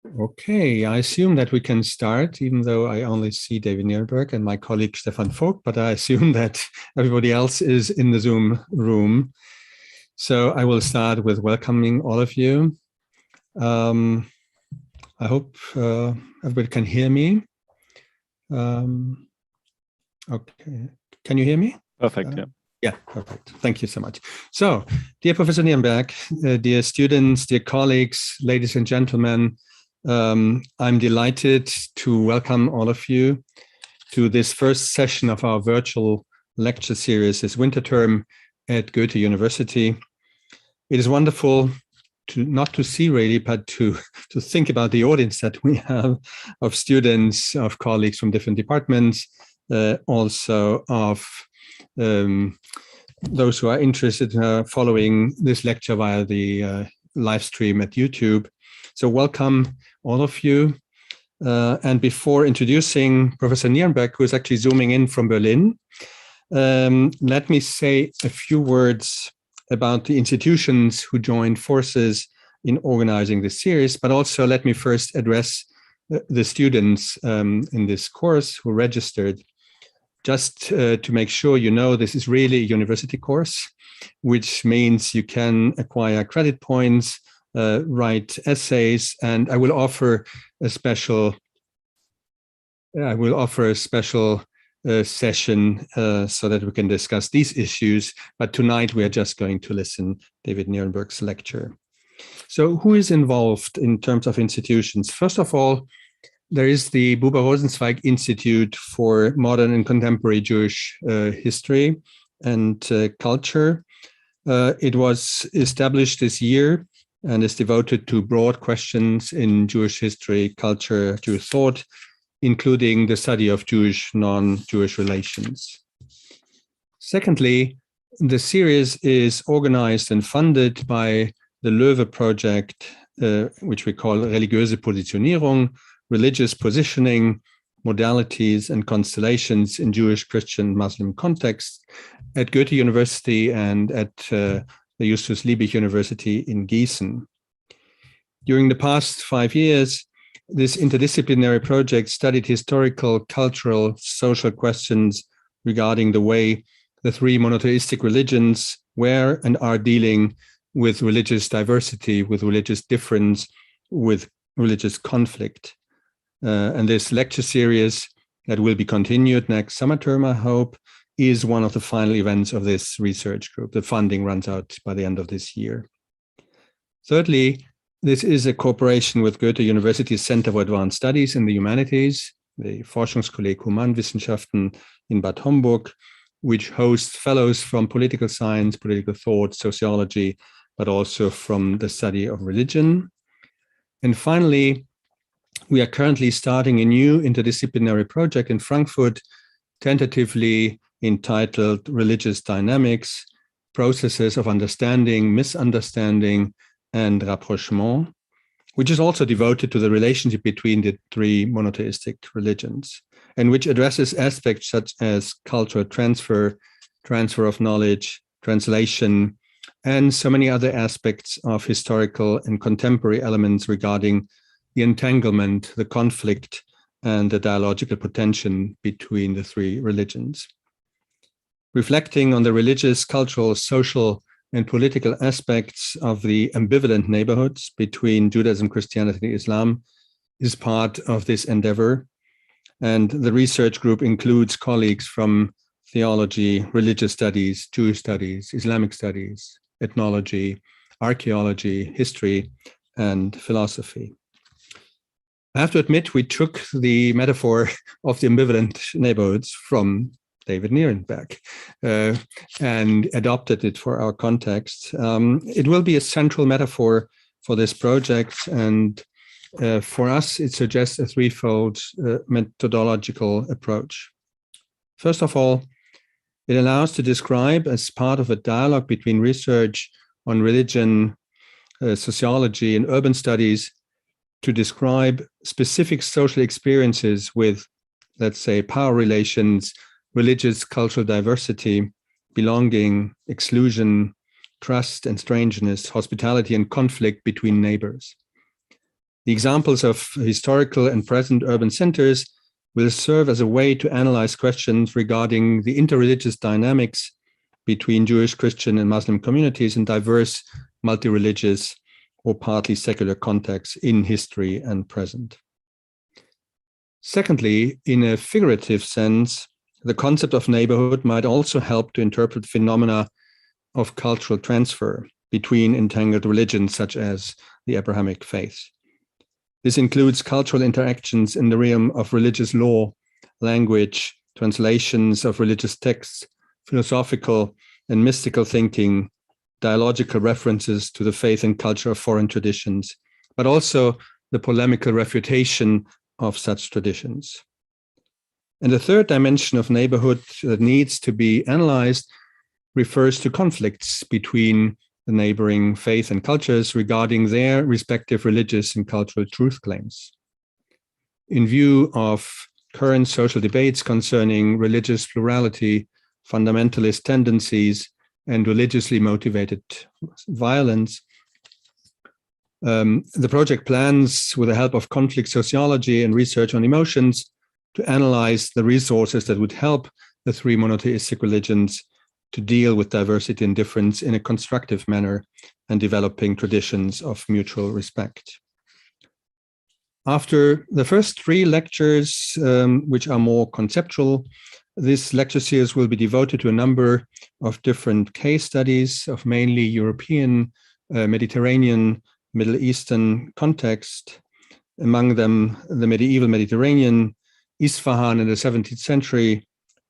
Okay, I assume that we can start, even though I only see David Nirenberg and my colleague Stefan Vogt, but I assume that everybody else is in the Zoom room. So I will start with welcoming all of you. I hope everybody can hear me. Okay, can you hear me? Perfect, yeah. Yeah, perfect. Thank you so much. So, dear Professor Nirenberg, dear students, dear colleagues, ladies and gentlemen, I'm delighted to welcome all of you to this first session of our virtual lecture series this winter term at Goethe University. It is wonderful to not to see really, but to think about the audience that we have of students, of colleagues from different departments, also of those who are interested in following this lecture via the live stream at YouTube. So welcome all of you. And before introducing Professor Nirenberg, who is actually zooming in from Berlin, let me say a few words about the institutions who joined forces in organizing this series, but also let me first address the students in this course who registered. Just to make sure you know, this is really a university course, which means you can acquire credit points, write essays, and I will offer a special session so that we can discuss these issues. But tonight we are just going to listen to David Nirenberg's lecture. So who is involved in terms of institutions? First of all, there is the Buber-Rosenzweig Institute for Modern and Contemporary Jewish History and Culture. It was established this year and is devoted to broad questions in Jewish history, culture, Jewish thought, including the study of Jewish, non-Jewish relations. Secondly, the series is organized and funded by the Löwe project, which we call Religiöse Positionierung, religious positioning, modalities and constellations in Jewish, Christian, Muslim contexts at Goethe University and at the Justus Liebig University in Gießen. During the past 5 years, this interdisciplinary project studied historical, cultural, social questions regarding the way the three monotheistic religions were and are dealing with religious diversity, with religious difference, with religious conflict. And this lecture series that will be continued next summer term, I hope, is one of the final events of this research group. The funding runs out by the end of this year. Thirdly, this is a cooperation with Goethe University's Center for Advanced Studies in the Humanities, the Forschungskolleg Humanwissenschaften in Bad Homburg, which hosts fellows from political science, political thought, sociology, but also from the study of religion. And finally, we are currently starting a new interdisciplinary project in Frankfurt, tentatively entitled Religious Dynamics, Processes of Understanding, Misunderstanding, and Rapprochement, which is also devoted to the relationship between the three monotheistic religions, and which addresses aspects such as cultural transfer, transfer of knowledge, translation, and so many other aspects of historical and contemporary elements regarding the entanglement, the conflict, and the dialogical potential between the three religions. Reflecting on the religious, cultural, social, and political aspects of the ambivalent neighborhoods between Judaism, Christianity, and Islam is part of this endeavor. And the research group includes colleagues from theology, religious studies, Jewish studies, Islamic studies, ethnology, archaeology, history, and philosophy. I have to admit, we took the metaphor of the ambivalent neighborhoods from David Nirenberg and adopted it for our context. It will be a central metaphor for this project, and for us, it suggests a threefold methodological approach. First of all, it allows to describe, as part of a dialogue between research on religion, sociology, and urban studies, to describe specific social experiences with, let's say, power relations, religious, cultural diversity, belonging, exclusion, trust and strangeness, hospitality and conflict between neighbors. The examples of historical and present urban centers will serve as a way to analyze questions regarding the interreligious dynamics between Jewish, Christian, and Muslim communities in diverse, multi-religious or partly secular contexts in history and present. Secondly, in a figurative sense, the concept of neighborhood might also help to interpret phenomena of cultural transfer between entangled religions such as the Abrahamic faith. This includes cultural interactions in the realm of religious law, language, translations of religious texts, philosophical and mystical thinking, dialogical references to the faith and culture of foreign traditions, but also the polemical refutation of such traditions. And the third dimension of neighborhood that needs to be analyzed refers to conflicts between the neighboring faith and cultures regarding their respective religious and cultural truth claims. In view of current social debates concerning religious plurality, fundamentalist tendencies, and religiously motivated violence, the project plans, with the help of conflict sociology and research on emotions, to analyze the resources that would help the three monotheistic religions to deal with diversity and difference in a constructive manner and developing traditions of mutual respect. After the first three lectures, which are more conceptual, this lecture series will be devoted to a number of different case studies of mainly European, Mediterranean, Middle Eastern context, among them the medieval Mediterranean, Isfahan in the 17th century,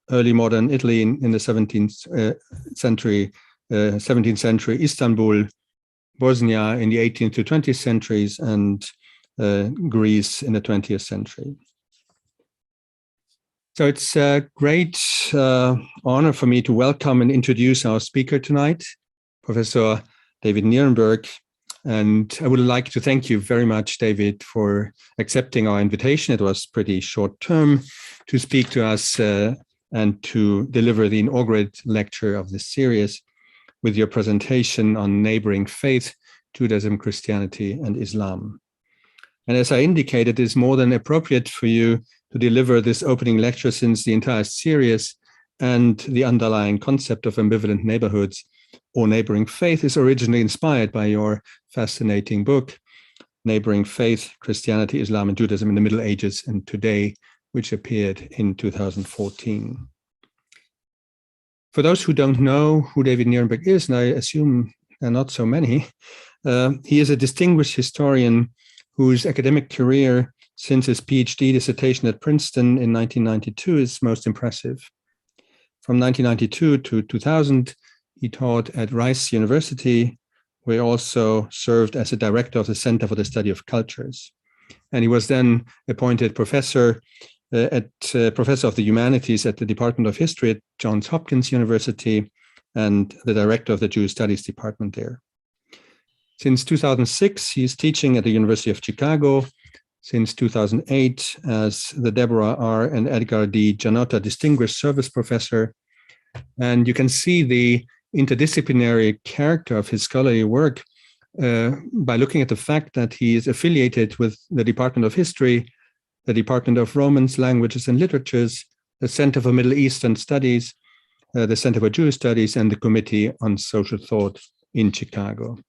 early modern Italy in the 17th century, Istanbul, Bosnia in the 18th to 20th centuries, and Greece in the 20th century. So it's a great honor for me to welcome and introduce our speaker tonight, Professor David Nirenberg. And I would like to thank you very much, David, for accepting our invitation. It was pretty short term to speak to us and to deliver the inaugural lecture of this series with your presentation on neighboring faith, Judaism, Christianity, and Islam. And as I indicated, it is more than appropriate for you to deliver this opening lecture, since the entire series and the underlying concept of ambivalent neighborhoods or neighboring faith is originally inspired by your fascinating book, Neighboring Faith, Christianity, Islam, and Judaism in the Middle Ages and Today, which appeared in 2014. For those who don't know who David Nirenberg is, and I assume there are not so many, he is a distinguished historian whose academic career since his PhD dissertation at Princeton in 1992 is most impressive. From 1992 to 2000, he taught at Rice University, where he also served as a director of the Center for the Study of Cultures. And he was then appointed professor of the Humanities at the Department of History at Johns Hopkins University and the director of the Jewish Studies Department there. Since 2006, he is teaching at the University of Chicago. Since 2008, as the Deborah R. and Edgar D. Janota Distinguished Service Professor. And you can see the interdisciplinary character of his scholarly work by looking at the fact that he is affiliated with the Department of History, the Department of Romance, Languages, and Literatures, the Center for Middle Eastern Studies, the Center for Jewish Studies, and the Committee on Social Thought in Chicago.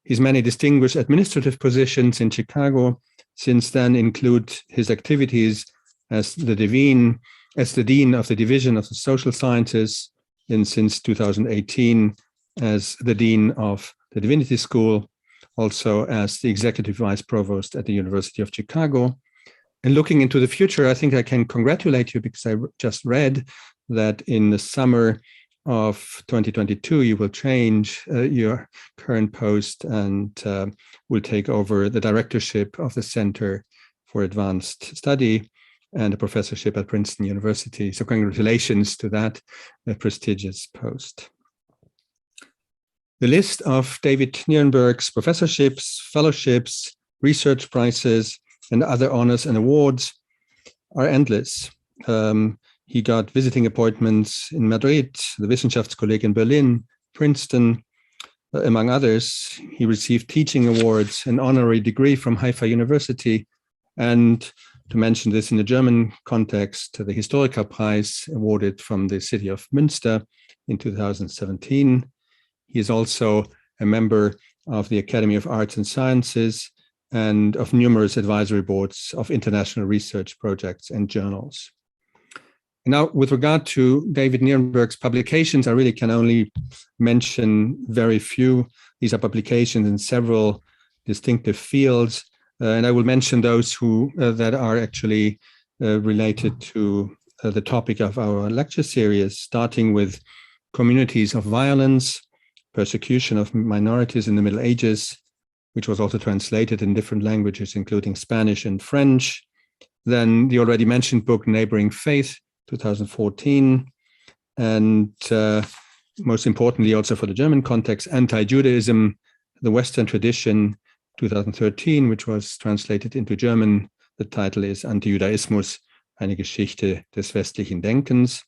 His many distinguished administrative positions in Chicago since then include his activities as the dean of the Division of the Social Sciences, and since 2018 as the dean of the Divinity School, also as the executive vice provost at the University of Chicago. And looking into the future, I think I can congratulate you, because I just read that in the summer of 2022, you will change your current post and will take over the directorship of the Center for Advanced Study and a professorship at Princeton University. So congratulations to that prestigious post. The list of David Nirenberg's professorships, fellowships, research prizes, and other honors and awards are endless. He got visiting appointments in Madrid, the Wissenschaftskolleg in Berlin, Princeton, Among others, he received teaching awards, an honorary degree from Haifa University, and to mention this in the German context, the Historiker Prize awarded from the city of Münster in 2017. He is also a member of the Academy of Arts and Sciences and of numerous advisory boards of international research projects and journals. Now, with regard to David Nirenberg's publications, I really can only mention very few. These are publications in several distinctive fields, and I will mention those that are actually related to the topic of our lecture series, starting with Communities of Violence, Persecution of Minorities in the Middle Ages, which was also translated in different languages, including Spanish and French. Then the already mentioned book, Neighboring Faith, 2014, and most importantly, also for the German context, Anti-Judaism, the Western Tradition, 2013, which was translated into German. The title is Anti-Judaismus, eine Geschichte des westlichen Denkens.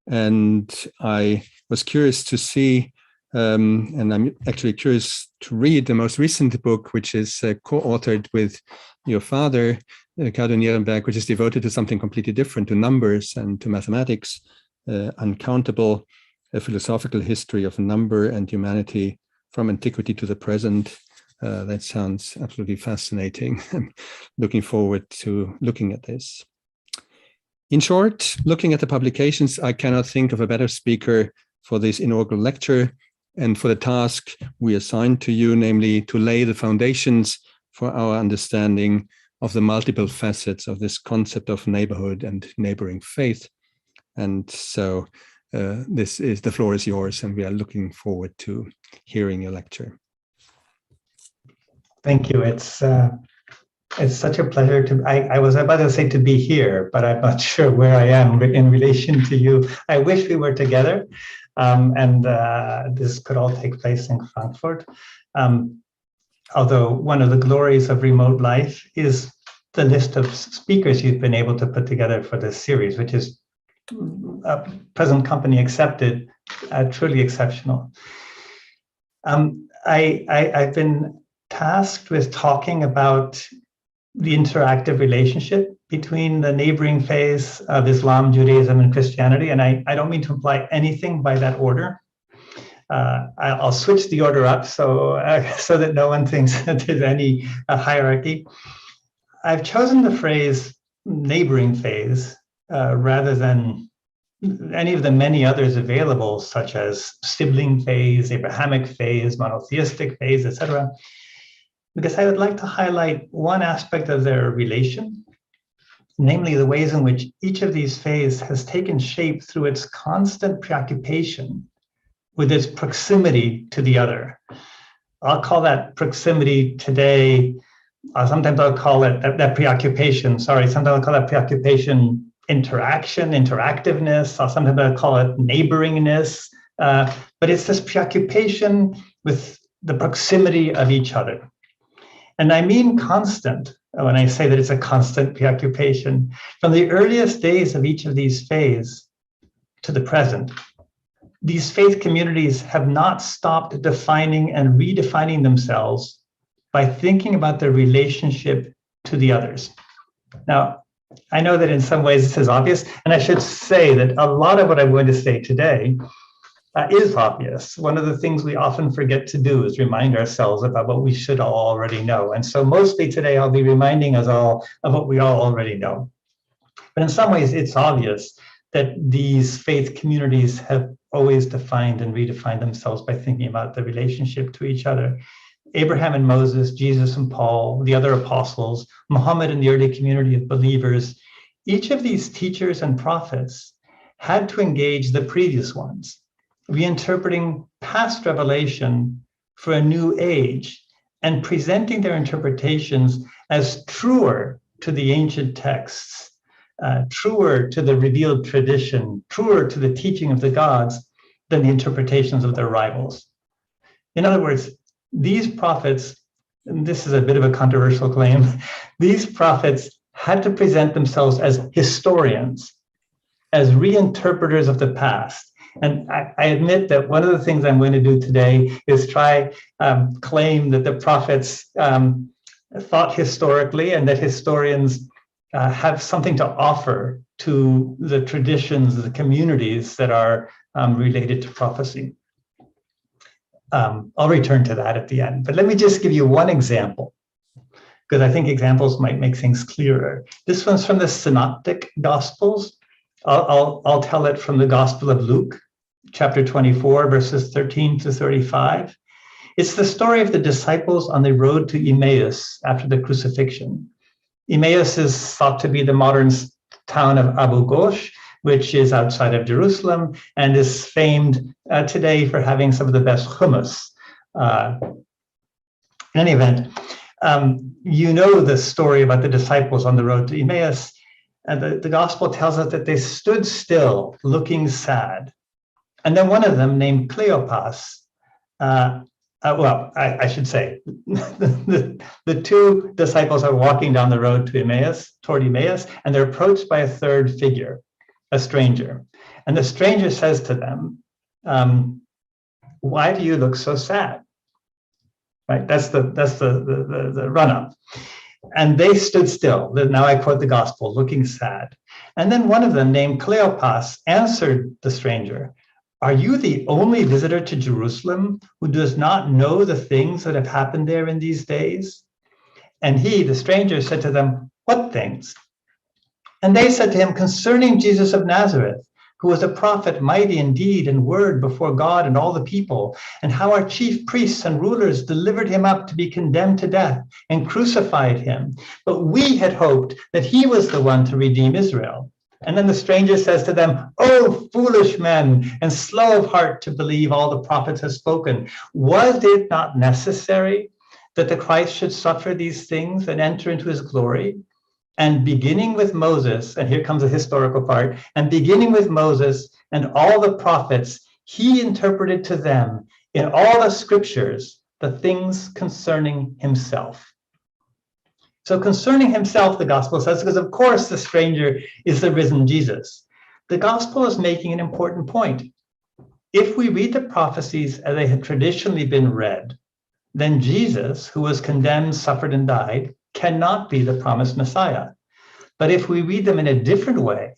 And I was curious to see, and I'm actually curious to read the most recent book, which is co-authored with your father, Ricardo Nirenberg, which is devoted to something completely different, to numbers and to mathematics, Uncountable, a philosophical history of number and humanity from antiquity to the present. That sounds absolutely fascinating. I'm looking forward to looking at this. In short, looking at the publications, I cannot think of a better speaker for this inaugural lecture and for the task we assigned to you, namely to lay the foundations for our understanding of the multiple facets of this concept of neighborhood and neighboring faith. And so the floor is yours, and we are looking forward to hearing your lecture. Thank you. It's such a pleasure to, I was about to say to be here, but I'm not sure where I am in relation to you. I wish we were together, and this could all take place in Frankfurt. Although one of the glories of remote life is the list of speakers you've been able to put together for this series, which is present company accepted, truly exceptional. I've been tasked with talking about the interactive relationship between the neighboring faiths of Islam, Judaism, and Christianity, and I don't mean to imply anything by that order. I'll switch the order up so that no one thinks that there's any hierarchy. I've chosen the phrase neighboring faiths rather than any of the many others available, such as sibling faiths, Abrahamic faiths, monotheistic faiths, etc., because I would like to highlight one aspect of their relation, namely the ways in which each of these faiths has taken shape through its constant preoccupation with its proximity to the other. I'll call that proximity today, sometimes I'll call it that preoccupation, sometimes I'll call that preoccupation interaction, interactiveness, or sometimes I'll call it neighboringness, but it's this preoccupation with the proximity of each other. And I mean constant when I say that it's a constant preoccupation. From the earliest days of each of these faiths to the present, these faith communities have not stopped defining and redefining themselves by thinking about their relationship to the others. Now, I know that in some ways this is obvious, and I should say that a lot of what I'm going to say today is obvious. One of the things we often forget to do is remind ourselves about what we should all already know. And so mostly today, I'll be reminding us all of what we all already know. But in some ways, it's obvious that these faith communities have always defined and redefined themselves by thinking about the relationship to each other. Abraham and Moses, Jesus and Paul, the other apostles, Muhammad and the early community of believers, each of these teachers and prophets had to engage the previous ones, reinterpreting past revelation for a new age and presenting their interpretations as truer to the ancient texts, truer to the revealed tradition, truer to the teaching of the gods than the interpretations of their rivals. In other words, these prophets, and this is a bit of a controversial claim, these prophets had to present themselves as historians, as reinterpreters of the past, And I admit that one of the things I'm going to do today is try claim that the prophets thought historically, and that historians have something to offer to the traditions, the communities that are related to prophecy. I'll return to that at the end, but let me just give you one example, because I think examples might make things clearer. This one's from the Synoptic Gospels. I'll tell it from the Gospel of Luke, chapter 24, verses 13 to 35. It's the story of the disciples on the road to Emmaus after the crucifixion. Emmaus is thought to be the modern town of Abu Ghosh, which is outside of Jerusalem and is famed today for having some of the best hummus. In any event, you know the story about the disciples on the road to Emmaus. And the gospel tells us that they stood still, looking sad. And then one of them, named Cleopas, I should say, the two disciples are walking down the road to Emmaus, toward Emmaus, and they're approached by a third figure, a stranger. And the stranger says to them, "Why do you look so sad?" Right? That's the run-up. And they stood still. Now I quote the gospel, looking sad. And then one of them, named Cleopas, answered the stranger, "Are you the only visitor to Jerusalem who does not know the things that have happened there in these days?" And he, the stranger, said to them, "What things?" And they said to him, "Concerning Jesus of Nazareth, who was a prophet, mighty in deed and word before God and all the people, and how our chief priests and rulers delivered him up to be condemned to death and crucified him. But we had hoped that he was the one to redeem Israel." And then the stranger says to them, "Oh, foolish men, and slow of heart to believe all the prophets have spoken. Was it not necessary that the Christ should suffer these things and enter into his glory? And beginning with Moses," and here comes the historical part, "and beginning with Moses and all the prophets, he interpreted to them in all the scriptures the things concerning himself." So concerning himself, the gospel says, because of course the stranger is the risen Jesus. The gospel is making an important point. If we read the prophecies as they had traditionally been read, then Jesus, who was condemned, suffered, and died, cannot be the promised Messiah. But if we read them in a different way,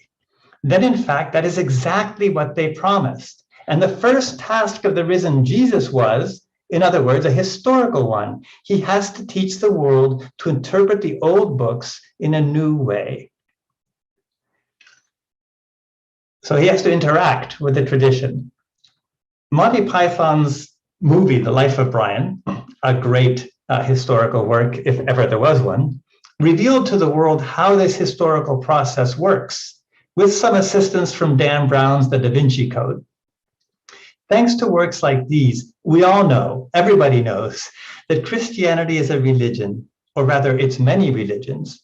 then in fact, that is exactly what they promised. And the first task of the risen Jesus was, in other words, a historical one. He has to teach the world to interpret the old books in a new way. So he has to interact with the tradition. Monty Python's movie, The Life of Brian, a great historical work, if ever there was one, revealed to the world how this historical process works, with some assistance from Dan Brown's The Da Vinci Code. Thanks to works like these, we all know, everybody knows, that Christianity is a religion, or rather its many religions,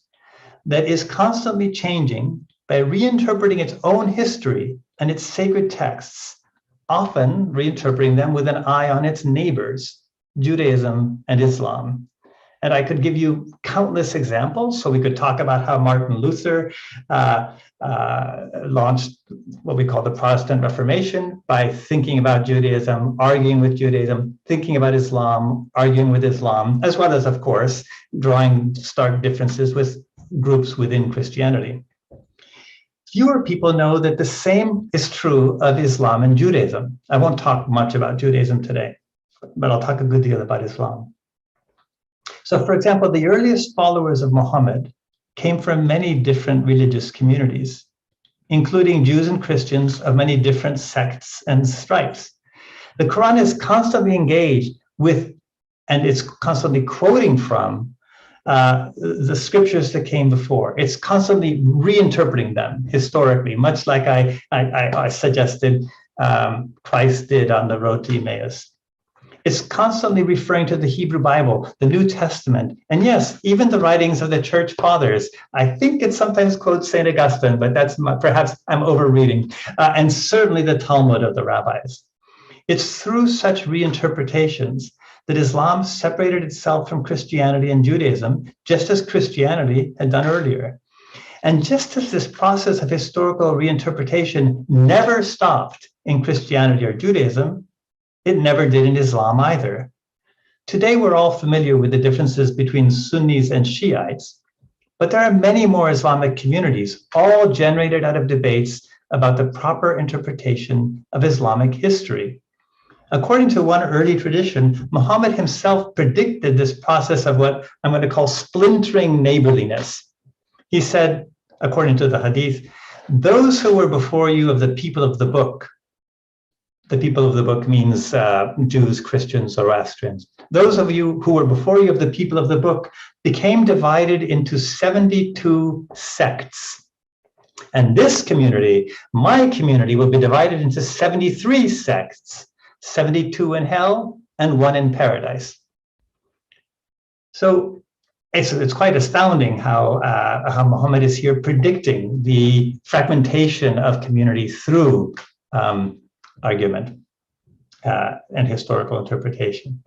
that is constantly changing by reinterpreting its own history and its sacred texts, often reinterpreting them with an eye on its neighbors, Judaism and Islam. And I could give you countless examples. So we could talk about how Martin Luther launched what we call the Protestant Reformation by thinking about Judaism, arguing with Judaism, thinking about Islam, arguing with Islam, as well as, of course, drawing stark differences with groups within Christianity. Fewer people know that the same is true of Islam and Judaism. I won't talk much about Judaism today, but I'll talk a good deal about Islam. So, for example, the earliest followers of Muhammad came from many different religious communities, including Jews and Christians of many different sects and stripes. The Quran is constantly engaged with, and it's constantly quoting from, the scriptures that came before. It's constantly reinterpreting them historically, much like I suggested Christ did on the road to Emmaus. It's constantly referring to the Hebrew Bible, the New Testament, and yes, even the writings of the church fathers. I think it sometimes quotes St. Augustine, but that's perhaps I'm overreading, and certainly the Talmud of the rabbis. It's through such reinterpretations that Islam separated itself from Christianity and Judaism, just as Christianity had done earlier. And just as this process of historical reinterpretation never stopped in Christianity or Judaism, it never did in Islam either. Today, we're all familiar with the differences between Sunnis and Shiites, but there are many more Islamic communities, all generated out of debates about the proper interpretation of Islamic history. According to one early tradition, Muhammad himself predicted this process of what I'm going to call splintering neighborliness. He said, according to the hadith, those who were before you of the people of the book means Jews, Christians, Zoroastrians. Those of you who were before you of the people of the book became divided into 72 sects. And this community, my community, will be divided into 73 sects, 72 in hell and 1 in paradise. So it's quite astounding how Muhammad is here predicting the fragmentation of community through argument and historical interpretation.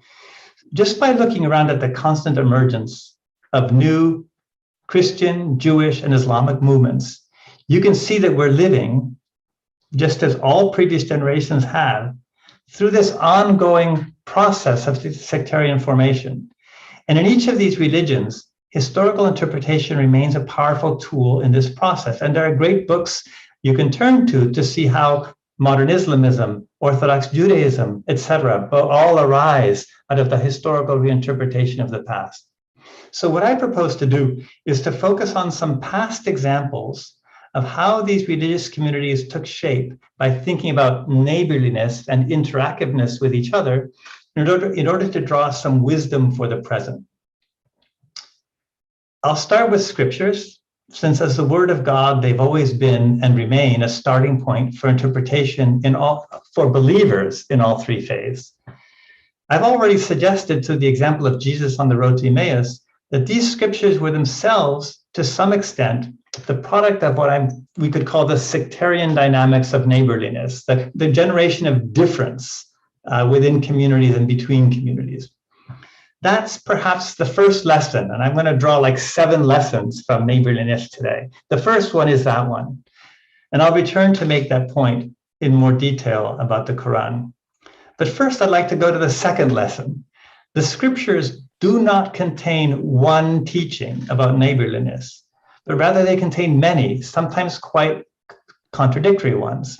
Just by looking around at the constant emergence of new Christian, Jewish, and Islamic movements, you can see that we're living, just as all previous generations have, through this ongoing process of sectarian formation. And in each of these religions, historical interpretation remains a powerful tool in this process. And there are great books you can turn to see how modern Islamism, Orthodox Judaism, etc., all arise out of the historical reinterpretation of the past. So what I propose to do is to focus on some past examples of how these religious communities took shape by thinking about neighborliness and interactiveness with each other in order to draw some wisdom for the present. I'll start with scriptures, since as the word of God, they've always been and remain a starting point for interpretation for believers in all 3 faiths. I've already suggested through the example of Jesus on the road to Emmaus that these scriptures were themselves, to some extent, the product of what we could call the sectarian dynamics of neighborliness, the generation of difference within communities and between communities. That's perhaps the first lesson, and I'm going to draw like 7 lessons from neighborliness today. The first one is that one, and I'll return to make that point in more detail about the Quran. But first, I'd like to go to the second lesson. The scriptures do not contain one teaching about neighborliness, but rather they contain many, sometimes quite contradictory ones.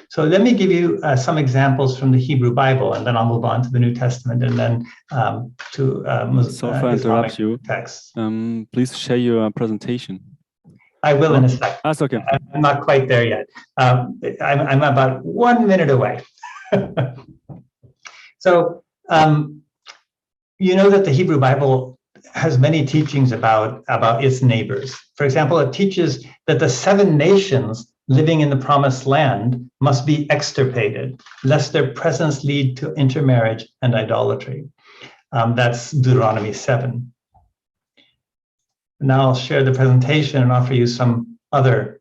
So let me give you some examples from the Hebrew Bible, and then I'll move on to the New Testament and then to Islamic texts. Please share your presentation. I will in a second. That's okay. I'm not quite there yet. I'm about 1 minute away. So you know that the Hebrew Bible has many teachings about its neighbors. For example, it teaches that the 7 nations living in the promised land must be extirpated, lest their presence lead to intermarriage and idolatry. That's Deuteronomy 7. Now I'll share the presentation and offer you some other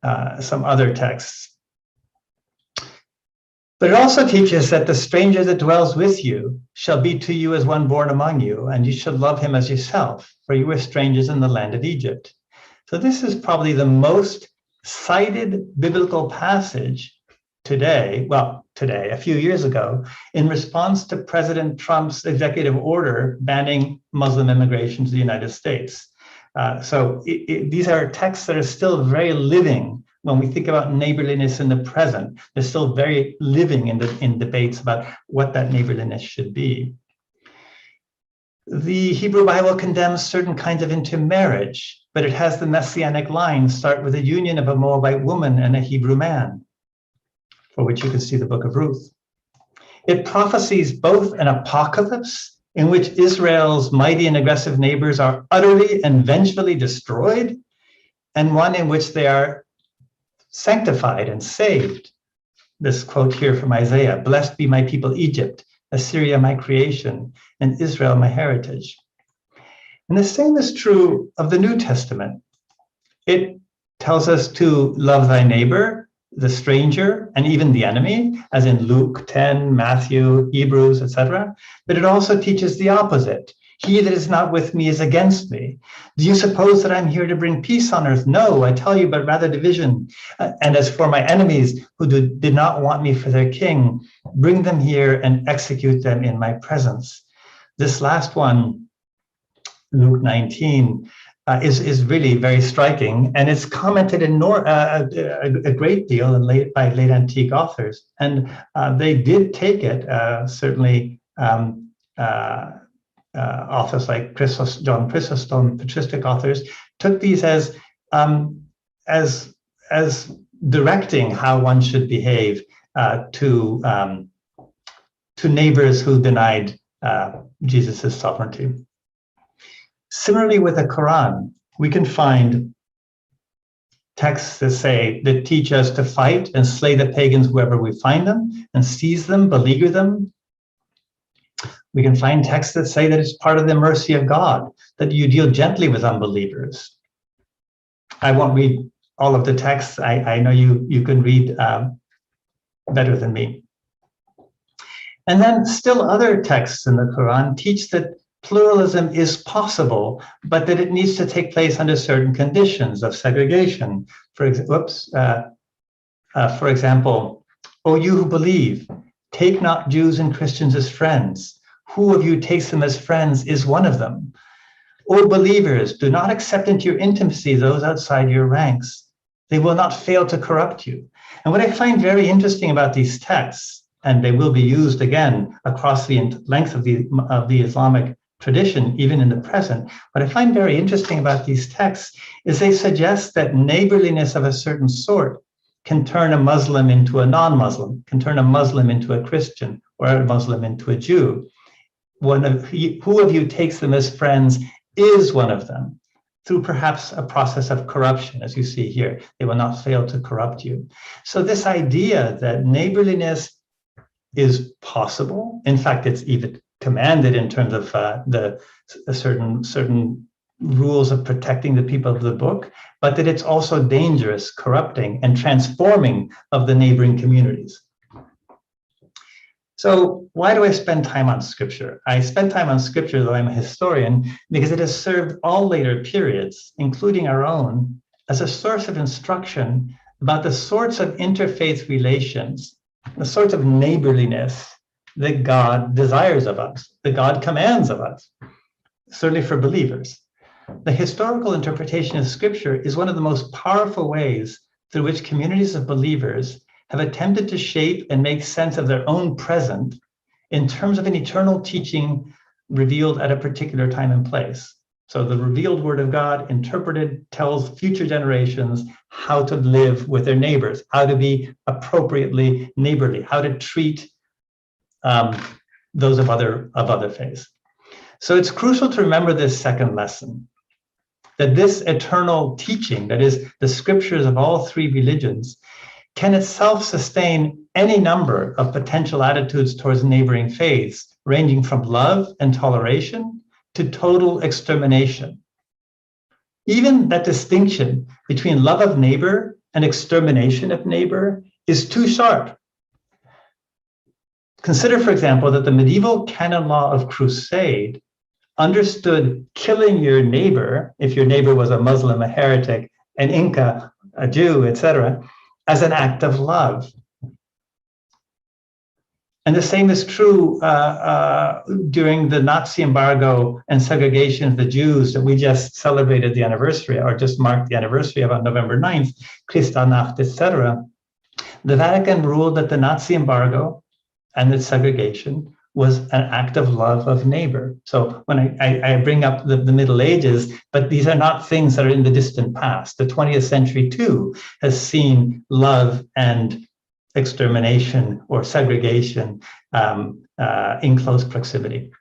texts. But it also teaches that the stranger that dwells with you shall be to you as one born among you, and you shall love him as yourself, for you were strangers in the land of Egypt. So this is probably the most cited biblical passage today, a few years ago, in response to President Trump's executive order banning Muslim immigration to the United States. These are texts that are still very living when we think about neighborliness in the present. They're still very living in debates about what that neighborliness should be. The Hebrew Bible condemns certain kinds of intermarriage, but it has the messianic line start with a union of a Moabite woman and a Hebrew man, for which you can see the book of Ruth. It prophesies both an apocalypse in which Israel's mighty and aggressive neighbors are utterly and vengefully destroyed, and one in which they are sanctified and saved. This quote here from Isaiah, "Blessed be my people Egypt, Assyria my creation, and Israel my heritage." And the same is true of the New Testament. It tells us to love thy neighbor, the stranger, and even the enemy, as in Luke 10, Matthew, Hebrews, etc. But it also teaches the opposite. He that is not with me is against me. Do you suppose that I'm here to bring peace on earth? No, I tell you, but rather division. And as for my enemies who did not want me for their king, bring them here and execute them in my presence. This last one, Luke 19, is really very striking, and it's commented in a great deal by late antique authors. And they did take it, certainly authors like John Chrysostom, patristic authors, took these as directing how one should behave to neighbors who denied Jesus' sovereignty. Similarly, with the Quran, we can find texts that teach us to fight and slay the pagans wherever we find them, and seize them, beleaguer them. We can find texts that say that it's part of the mercy of God that you deal gently with unbelievers. I won't read all of the texts. I know you can read better than me. And then still other texts in the Quran teach that pluralism is possible, but that it needs to take place under certain conditions of segregation. For example, O you who believe, take not Jews and Christians as friends. Who of you takes them as friends is one of them. O believers, do not accept into your intimacy those outside your ranks. They will not fail to corrupt you. And what I find very interesting about these texts, and they will be used again across the length of the Islamic tradition, even in the present, what I find very interesting about these texts is they suggest that neighborliness of a certain sort can turn a Muslim into a non-Muslim, can turn a Muslim into a Christian, or a Muslim into a Jew. Who of you takes them as friends is one of them, through perhaps a process of corruption, as you see here. They will not fail to corrupt you. So this idea that neighborliness is possible, in fact, it's even commanded in terms of certain rules of protecting the people of the book, but that it's also dangerous, corrupting, and transforming of the neighboring communities. So why do I spend time on scripture? I spend time on scripture, though I'm a historian, because it has served all later periods, including our own, as a source of instruction about the sorts of interfaith relations, the sorts of neighborliness that God desires of us, that God commands of us, certainly for believers. The historical interpretation of scripture is one of the most powerful ways through which communities of believers have attempted to shape and make sense of their own present in terms of an eternal teaching revealed at a particular time and place. So the revealed word of God interpreted tells future generations how to live with their neighbors, how to be appropriately neighborly, how to treat those of other faiths. So it's crucial to remember this second lesson, that this eternal teaching, that is the scriptures of all three religions, can itself sustain any number of potential attitudes towards neighboring faiths, ranging from love and toleration to total extermination. Even that distinction between love of neighbor and extermination of neighbor is too sharp. Consider, for example, that the medieval canon law of crusade understood killing your neighbor, if your neighbor was a Muslim, a heretic, an Inca, a Jew, etc., as an act of love. And the same is true during the Nazi embargo and segregation of the Jews that we just celebrated the anniversary, or just marked the anniversary of on November 9th, Kristallnacht, etc. The Vatican ruled that the Nazi embargo and its segregation was an act of love of neighbor. So when I bring up the Middle Ages, but these are not things that are in the distant past. The 20th century too has seen love and extermination or segregation in close proximity.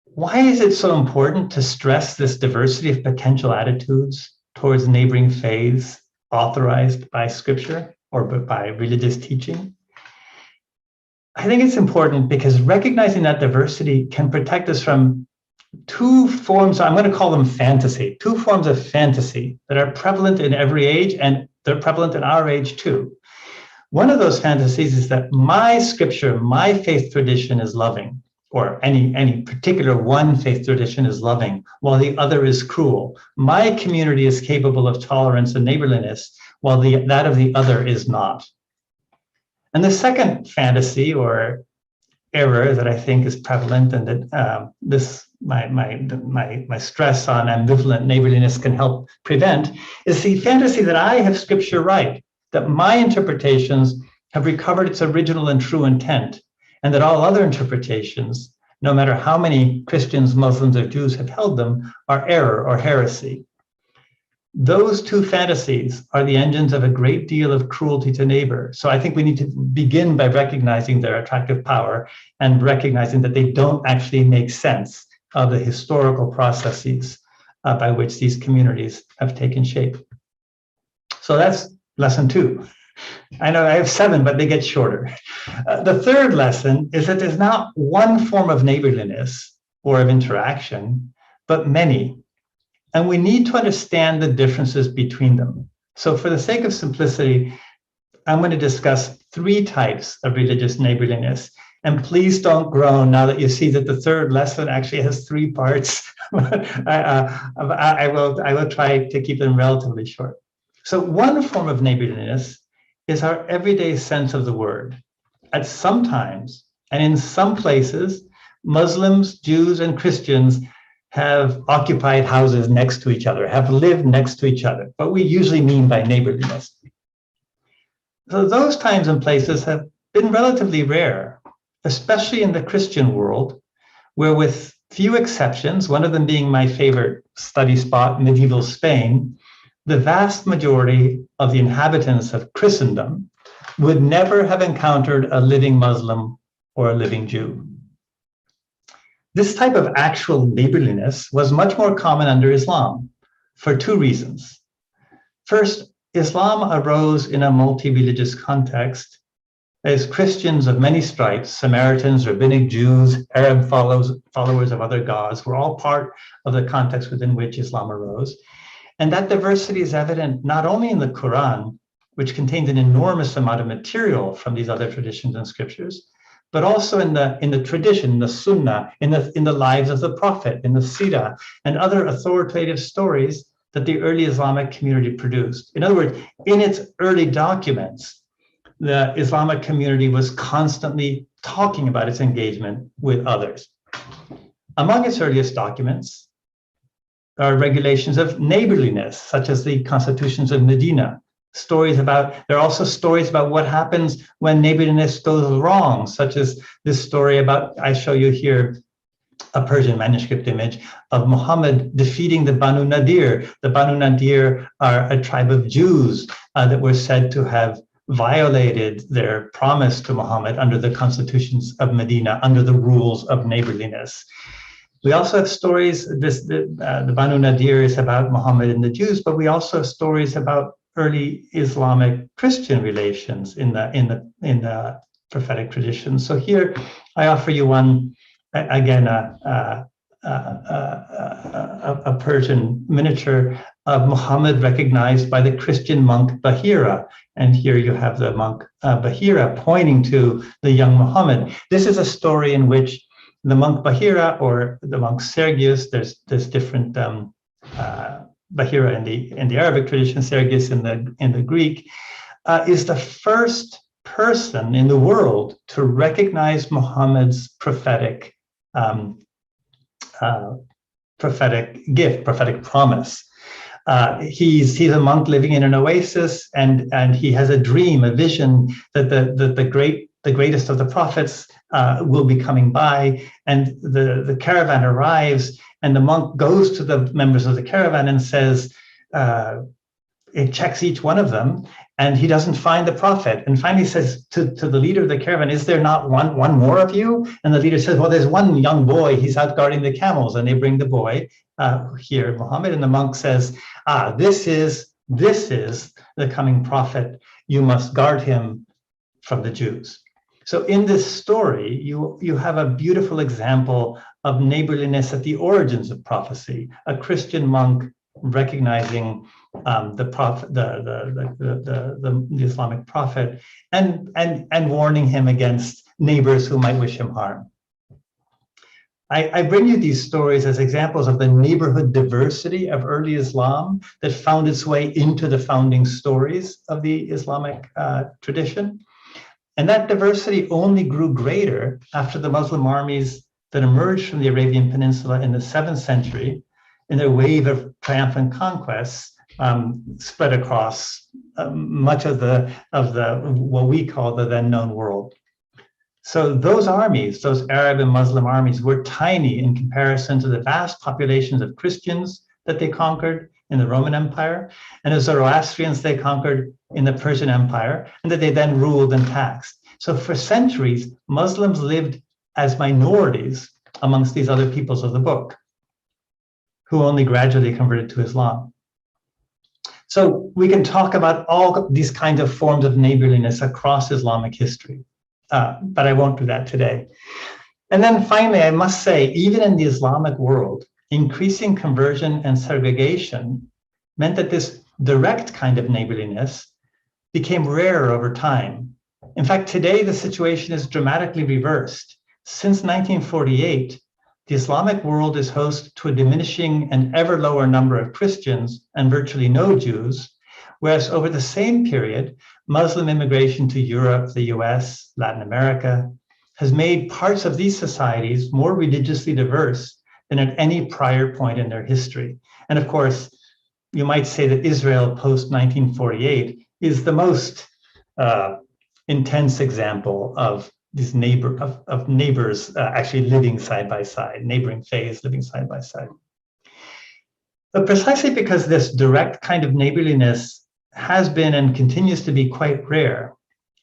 Why is it so important to stress this diversity of potential attitudes towards neighboring faiths authorized by scripture or by religious teaching? I think it's important because recognizing that diversity can protect us from two forms, I'm going to call them fantasy, two forms of fantasy that are prevalent in every age, and they're prevalent in our age too. One of those fantasies is that my scripture, my faith tradition is loving, or any particular one faith tradition is loving, while the other is cruel. My community is capable of tolerance and neighborliness, while that of the other is not. And the second fantasy or error that I think is prevalent, and that my stress on ambivalent neighborliness can help prevent, is the fantasy that I have scripture right, that my interpretations have recovered its original and true intent, and that all other interpretations, no matter how many Christians, Muslims, or Jews have held them, are error or heresy. Those two fantasies are the engines of a great deal of cruelty to neighbor. So I think we need to begin by recognizing their attractive power and recognizing that they don't actually make sense of the historical processes by which these communities have taken shape. So that's lesson 2. I know I have 7, but they get shorter. The third lesson is that there's not one form of neighborliness or of interaction, but many. And we need to understand the differences between them. So for the sake of simplicity, I'm going to discuss 3 types of religious neighborliness. And please don't groan now that you see that the third lesson actually has 3 parts. I will try to keep them relatively short. So one form of neighborliness is our everyday sense of the word. At some times, and in some places, Muslims, Jews, and Christians have occupied houses next to each other, have lived next to each other, what we usually mean by neighborliness. So those times and places have been relatively rare, especially in the Christian world, where with few exceptions, one of them being my favorite study spot, medieval Spain, the vast majority of the inhabitants of Christendom would never have encountered a living Muslim or a living Jew. This type of actual neighborliness was much more common under Islam for 2 reasons. First, Islam arose in a multi-religious context as Christians of many stripes, Samaritans, Rabbinic Jews, Arab followers of other gods, were all part of the context within which Islam arose. And that diversity is evident not only in the Quran, which contains an enormous amount of material from these other traditions and scriptures, but also in the tradition, the Sunnah, in the lives of the Prophet, in the Sirah, and other authoritative stories that the early Islamic community produced. In other words, in its early documents, the Islamic community was constantly talking about its engagement with others. Among its earliest documents are regulations of neighborliness, such as the constitutions of Medina. There are also stories about what happens when neighborliness goes wrong, such as this story about, I show you here a Persian manuscript image of Muhammad defeating the Banu Nadir. The Banu Nadir are a tribe of Jews that were said to have violated their promise to Muhammad under the constitutions of Medina, under the rules of neighborliness. We also have stories, the Banu Nadir is about Muhammad and the Jews, but we also have stories about early Islamic Christian relations in the prophetic tradition. So here I offer you one, again, a Persian miniature of Muhammad recognized by the Christian monk Bahira. And here you have the monk Bahira pointing to the young Muhammad. This is a story in which the monk Bahira or the monk Sergius, there's different Bahira in the Arabic tradition, Sergius in the Greek, is the first person in the world to recognize Muhammad's prophetic gift, prophetic promise. He's a monk living in an oasis, and he has a dream, a vision that the greatest of the prophets will be coming by, and the caravan arrives, and the monk goes to the members of the caravan and says, it checks each one of them, and he doesn't find the prophet. And finally says to the leader of the caravan, is there not one more of you? And the leader says, well, there's one young boy, he's out guarding the camels. And they bring the boy, here, Muhammad, and the monk says, this is the coming prophet. You must guard him from the Jews. So in this story, you have a beautiful example of neighborliness at the origins of prophecy, a Christian monk recognizing the Islamic prophet and warning him against neighbors who might wish him harm. I bring you these stories as examples of the neighborhood diversity of early Islam that found its way into the founding stories of the Islamic tradition. And that diversity only grew greater after the Muslim armies that emerged from the Arabian Peninsula in the 7th century in their wave of triumphant conquests spread across much of the what we call the then known world. So those armies, those Arab and Muslim armies, were tiny in comparison to the vast populations of Christians that they conquered in the Roman Empire and the Zoroastrians they conquered in the Persian Empire and that they then ruled and taxed. So for centuries, Muslims lived as minorities amongst these other peoples of the book, who only gradually converted to Islam. So we can talk about all these kinds of forms of neighborliness across Islamic history. But I won't do that today. And then finally, I must say, even in the Islamic world, increasing conversion and segregation meant that this direct kind of neighborliness became rarer over time. In fact, today the situation is dramatically reversed. Since 1948, the Islamic world is host to a diminishing and ever lower number of Christians and virtually no Jews, whereas over the same period, Muslim immigration to Europe, the US, Latin America, has made parts of these societies more religiously diverse than at any prior point in their history. And of course, you might say that Israel post-1948 is the most intense example of this neighbors actually living side by side, neighboring faiths living side by side. But precisely because this direct kind of neighborliness has been and continues to be quite rare,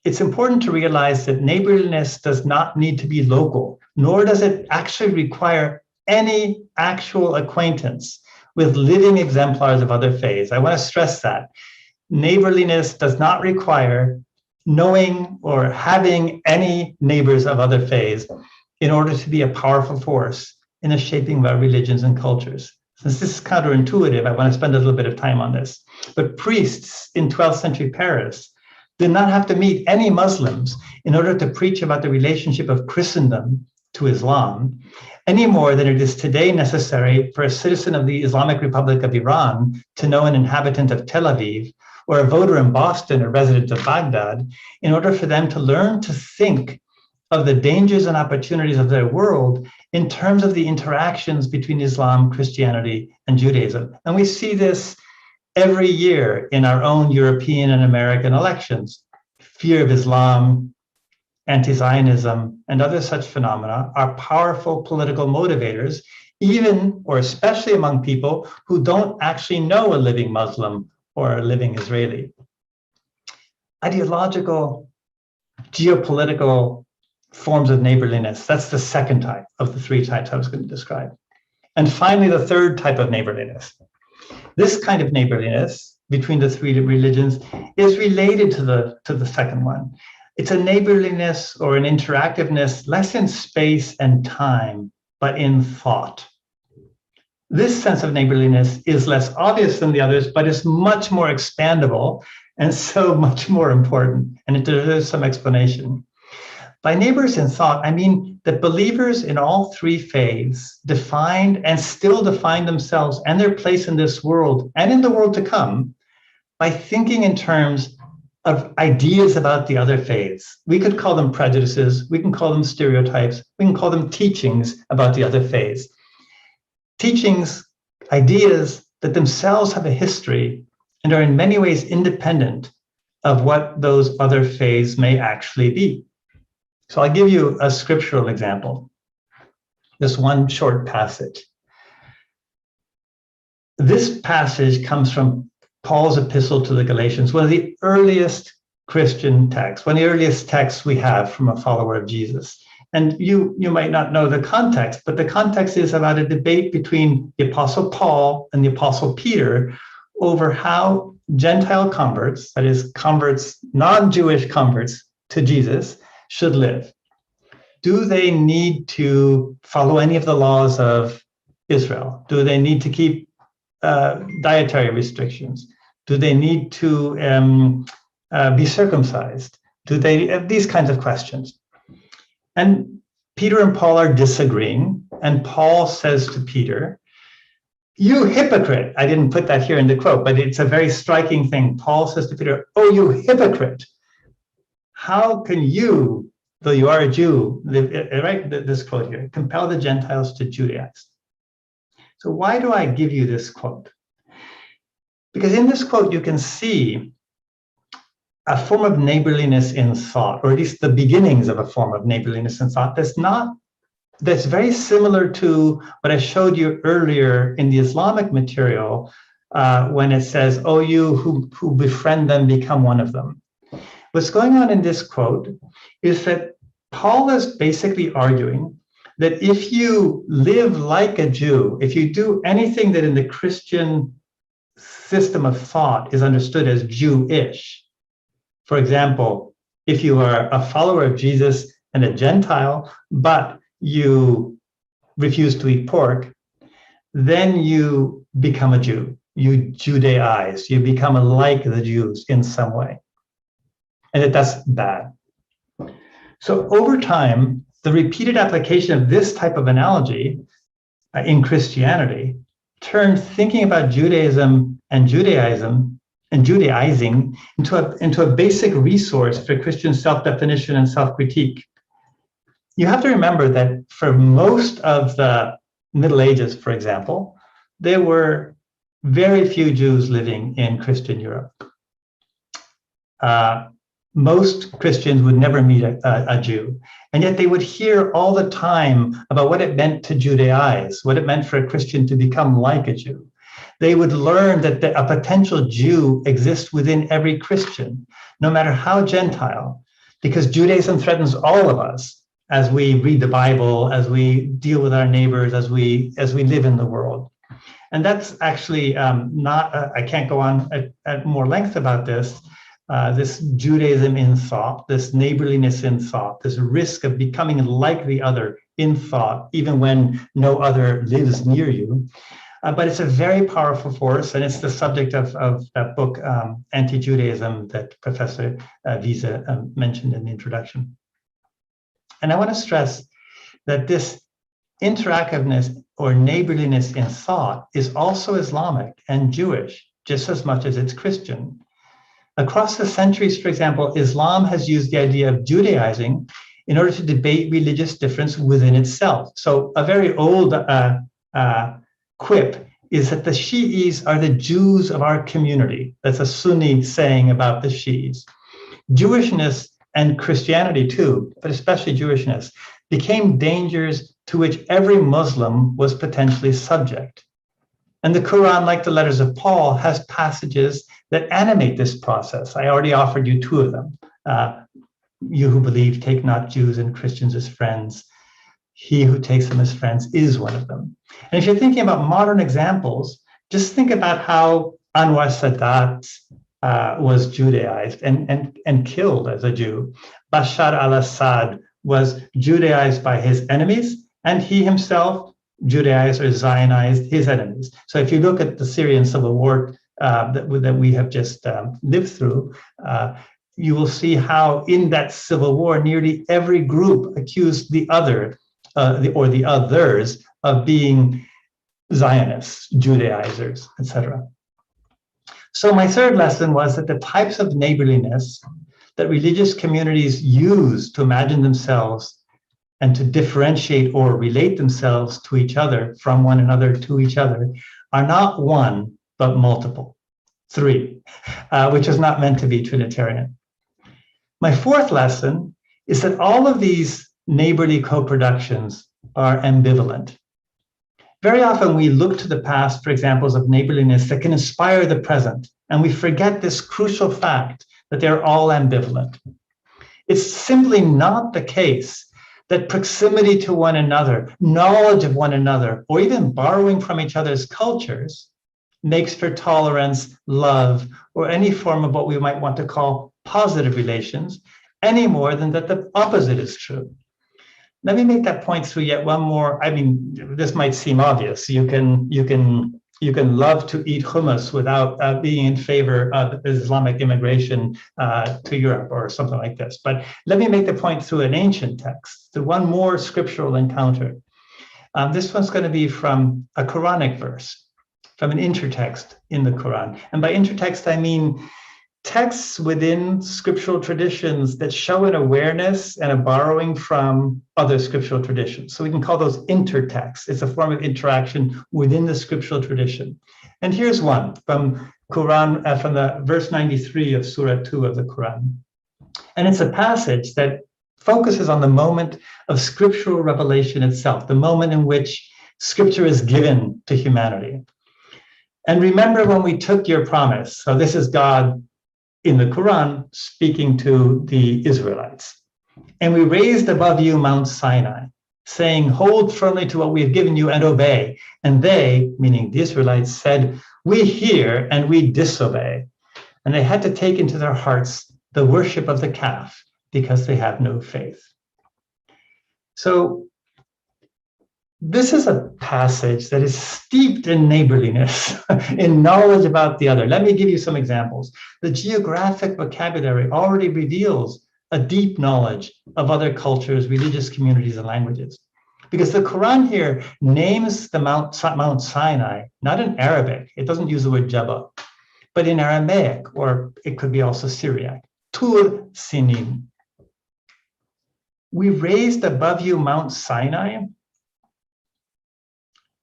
it's important to realize that neighborliness does not need to be local, nor does it actually require any actual acquaintance with living exemplars of other faiths. I want to stress that. Neighborliness does not require knowing or having any neighbors of other faiths in order to be a powerful force in the shaping of our religions and cultures. Since this is counterintuitive, I want to spend a little bit of time on this. But priests in 12th century Paris did not have to meet any Muslims in order to preach about the relationship of Christendom to Islam, any more than it is today necessary for a citizen of the Islamic Republic of Iran to know an inhabitant of Tel Aviv or a voter in Boston or resident of Baghdad in order for them to learn to think of the dangers and opportunities of their world in terms of the interactions between Islam, Christianity, and Judaism. And we see this every year in our own European and American elections. Fear of Islam, anti-Zionism, and other such phenomena are powerful political motivators, even or especially among people who don't actually know a living Muslim or a living Israeli. Ideological, geopolitical forms of neighborliness, that's the second type of the three types I was going to describe. And finally, the third type of neighborliness. This kind of neighborliness between the three religions is related to the second one. It's a neighborliness or an interactiveness less in space and time, but in thought. This sense of neighborliness is less obvious than the others, but is much more expandable and so much more important, and it deserves some explanation. By neighbors in thought, I mean that believers in all three faiths defined and still define themselves and their place in this world and in the world to come by thinking in terms of ideas about the other faiths. We could call them prejudices, we can call them stereotypes, we can call them teachings about the other faiths. Teachings, ideas that themselves have a history and are in many ways independent of what those other faiths may actually be. So I'll give you a scriptural example, this one short passage. This passage comes from Paul's epistle to the Galatians, one of the earliest Christian texts, one of the earliest texts we have from a follower of Jesus. And you might not know the context, but the context is about a debate between the Apostle Paul and the Apostle Peter over how Gentile converts, that is, converts, non-Jewish converts to Jesus, should live. Do they need to follow any of the laws of Israel? Do they need to keep dietary restrictions? Do they need to be circumcised? Do they, these kinds of questions. And Peter and Paul are disagreeing, and Paul says to Peter, "You hypocrite." I didn't put that here in the quote, but it's a very striking thing. Paul says to Peter, "Oh, you hypocrite. How can you, though you are a Jew," right, this quote here, "compel the Gentiles to Judaize?" So why do I give you this quote? Because in this quote, you can see a form of neighborliness in thought, or at least the beginnings of a form of neighborliness in thought that's very similar to what I showed you earlier in the Islamic material when it says, "Oh, you who befriend them, become one of them." What's going on in this quote is that Paul is basically arguing that if you live like a Jew, if you do anything that in the Christian system of thought is understood as Jewish, for example, if you are a follower of Jesus and a Gentile, but you refuse to eat pork, then you become a Jew. You Judaize. You become like the Jews in some way. And that's bad. So over time, the repeated application of this type of analogy in Christianity turned thinking about Judaism and Judaizing into a basic resource for Christian self-definition and self-critique. You have to remember that for most of the Middle Ages, for example, there were very few Jews living in Christian Europe. Most Christians would never meet a Jew, and yet they would hear all the time about what it meant to Judaize, what it meant for a Christian to become like a Jew. They would learn that a potential Jew exists within every Christian, no matter how Gentile, because Judaism threatens all of us as we read the Bible, as we deal with our neighbors, as we live in the world. And that's actually I can't go on at more length about this. This Judaism in thought, this neighborliness in thought, this risk of becoming like the other in thought, even when no other lives near you. But it's a very powerful force, and it's the subject of that book, Anti-Judaism, that Professor Wiese mentioned in the introduction. And I want to stress that this interactiveness or neighborliness in thought is also Islamic and Jewish, just as much as it's Christian. Across the centuries, for example, Islam has used the idea of Judaizing in order to debate religious difference within itself. So a very old quip is that the Shi'is are the Jews of our community. That's a Sunni saying about the Shi'is. Jewishness and Christianity too, but especially Jewishness, became dangers to which every Muslim was potentially subject. And the Quran, like the letters of Paul, has passages that animate this process. I already offered you two of them. You who believe, take not Jews and Christians as friends. He who takes them as friends is one of them. And if you're thinking about modern examples, just think about how Anwar Sadat was Judaized and killed as a Jew. Bashar al-Assad was Judaized by his enemies, and he himself Judaized or Zionized his enemies. So if you look at the Syrian civil war that we have just lived through, you will see how in that civil war, nearly every group accused the other or the others of being Zionists, Judaizers, etc. So my third lesson was that the types of neighborliness that religious communities use to imagine themselves and to differentiate or relate themselves to each other, from one another to each other, are not one, but multiple, three, which is not meant to be Trinitarian. My fourth lesson is that all of these neighborly co-productions are ambivalent. Very often we look to the past for examples of neighborliness that can inspire the present, and we forget this crucial fact that they're all ambivalent. It's simply not the case that proximity to one another, knowledge of one another, or even borrowing from each other's cultures makes for tolerance, love, or any form of what we might want to call positive relations, any more than that the opposite is true. Let me make that point through yet one more. I mean, this might seem obvious. You can you can love to eat hummus without being in favor of Islamic immigration to Europe or something like this. But let me make the point through an ancient text, the one more scriptural encounter. This one's going to be from a Quranic verse, from an intertext in the Quran. And by intertext, I mean texts within scriptural traditions that show an awareness and a borrowing from other scriptural traditions. So we can call those intertexts. It's a form of interaction within the scriptural tradition. And here's one from Quran, from the verse 93 of Surah 2 of the Quran. And it's a passage that focuses on the moment of scriptural revelation itself, the moment in which scripture is given to humanity. And remember when we took your promise. So this is God in the Quran speaking to the Israelites. And we raised above you Mount Sinai, saying, hold firmly to what we have given you and obey. And they, meaning the Israelites, said, we hear and we disobey. And they had to take into their hearts the worship of the calf because they have no faith. So this is a passage that is steeped in neighborliness, in knowledge about the other. Let me give you some examples. The geographic vocabulary already reveals a deep knowledge of other cultures, religious communities, and languages. Because the Quran here names the Mount Sinai, not in Arabic, it doesn't use the word Jabal, but in Aramaic, or it could be also Syriac, Tur Sinin. We raised above you Mount Sinai.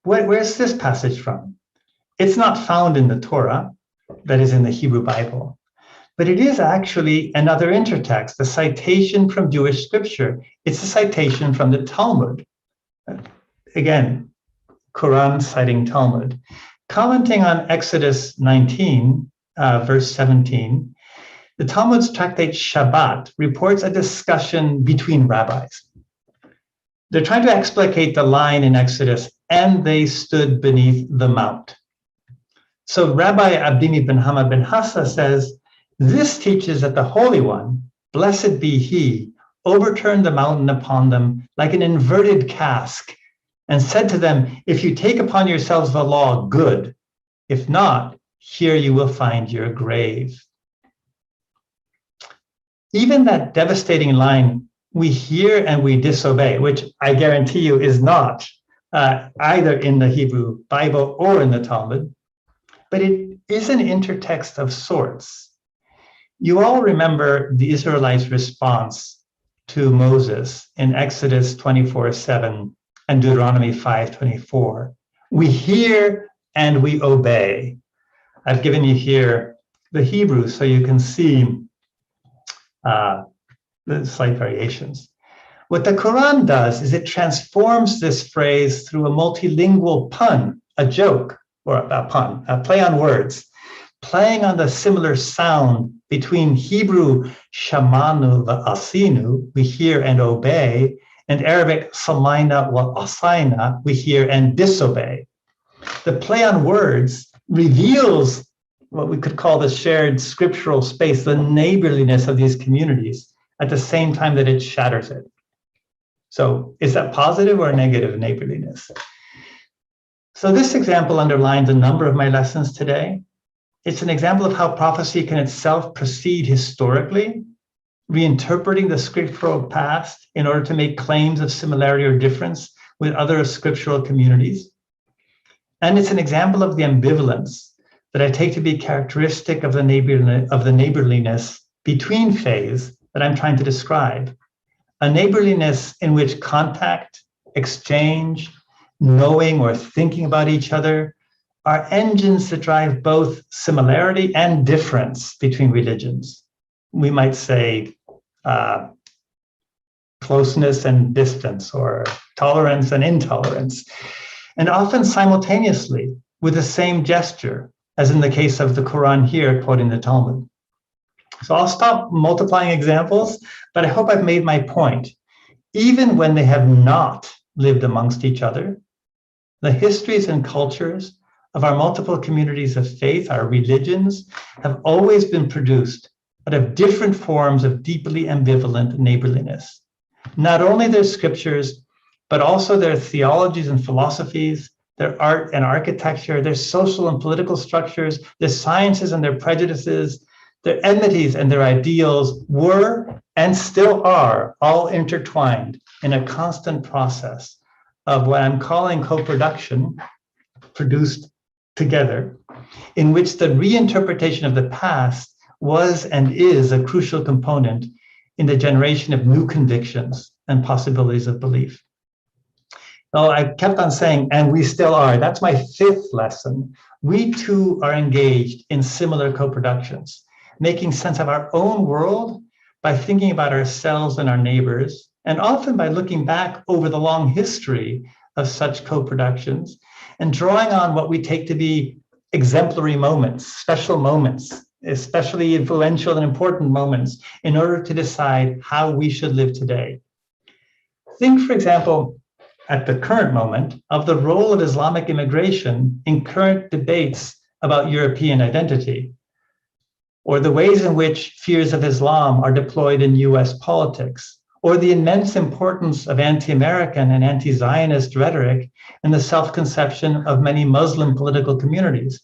Where's this passage from? It's not found in the Torah, that is in the Hebrew Bible, but it is actually another intertext, a citation from Jewish scripture. It's a citation from the Talmud. Again, Quran citing Talmud. Commenting on Exodus 19, verse 17, the Talmud's tractate Shabbat reports a discussion between rabbis. They're trying to explicate the line in Exodus, and they stood beneath the mount. So Rabbi Abdimi ben Hamad ben Hassa says, this teaches that the Holy One, blessed be he, overturned the mountain upon them like an inverted cask and said to them, if you take upon yourselves the law, good. If not, here you will find your grave. Even that devastating line, we hear and we disobey, which I guarantee you is not either in the Hebrew Bible or in the Talmud, but it is an intertext of sorts. You all remember the Israelites' response to Moses in Exodus 24:7 and Deuteronomy 5:24. We hear and we obey. I've given you here the Hebrew so you can see the slight variations. What the Quran does is it transforms this phrase through a multilingual pun, a joke, or a pun, a play on words, playing on the similar sound between Hebrew shamanu va'asinu, we hear and obey, and Arabic samaina wa asaina, we hear and disobey. The play on words reveals what we could call the shared scriptural space, the neighborliness of these communities, at the same time that it shatters it. So is that positive or negative neighborliness? So this example underlines a number of my lessons today. It's an example of how prophecy can itself proceed historically, reinterpreting the scriptural past in order to make claims of similarity or difference with other scriptural communities. And it's an example of the ambivalence that I take to be characteristic of the neighborliness between faiths that I'm trying to describe. A neighborliness in which contact, exchange, knowing or thinking about each other are engines that drive both similarity and difference between religions. We might say closeness and distance, or tolerance and intolerance, and often simultaneously with the same gesture, as in the case of the Quran here, quoting the Talmud. So I'll stop multiplying examples, but I hope I've made my point. Even when they have not lived amongst each other, the histories and cultures of our multiple communities of faith, our religions, have always been produced out of different forms of deeply ambivalent neighborliness. Not only their scriptures, but also their theologies and philosophies, their art and architecture, their social and political structures, their sciences and their prejudices, their enmities and their ideals were and still are all intertwined in a constant process of what I'm calling co-production, produced together, in which the reinterpretation of the past was and is a crucial component in the generation of new convictions and possibilities of belief. So I kept on saying, and we still are. That's my fifth lesson. We too are engaged in similar co-productions, making sense of our own world by thinking about ourselves and our neighbors, and often by looking back over the long history of such co-productions and drawing on what we take to be exemplary moments, special moments, especially influential and important moments, in order to decide how we should live today. Think, for example, at the current moment, of the role of Islamic immigration in current debates about European identity, or the ways in which fears of Islam are deployed in US politics, or the immense importance of anti-American and anti-Zionist rhetoric in the self-conception of many Muslim political communities,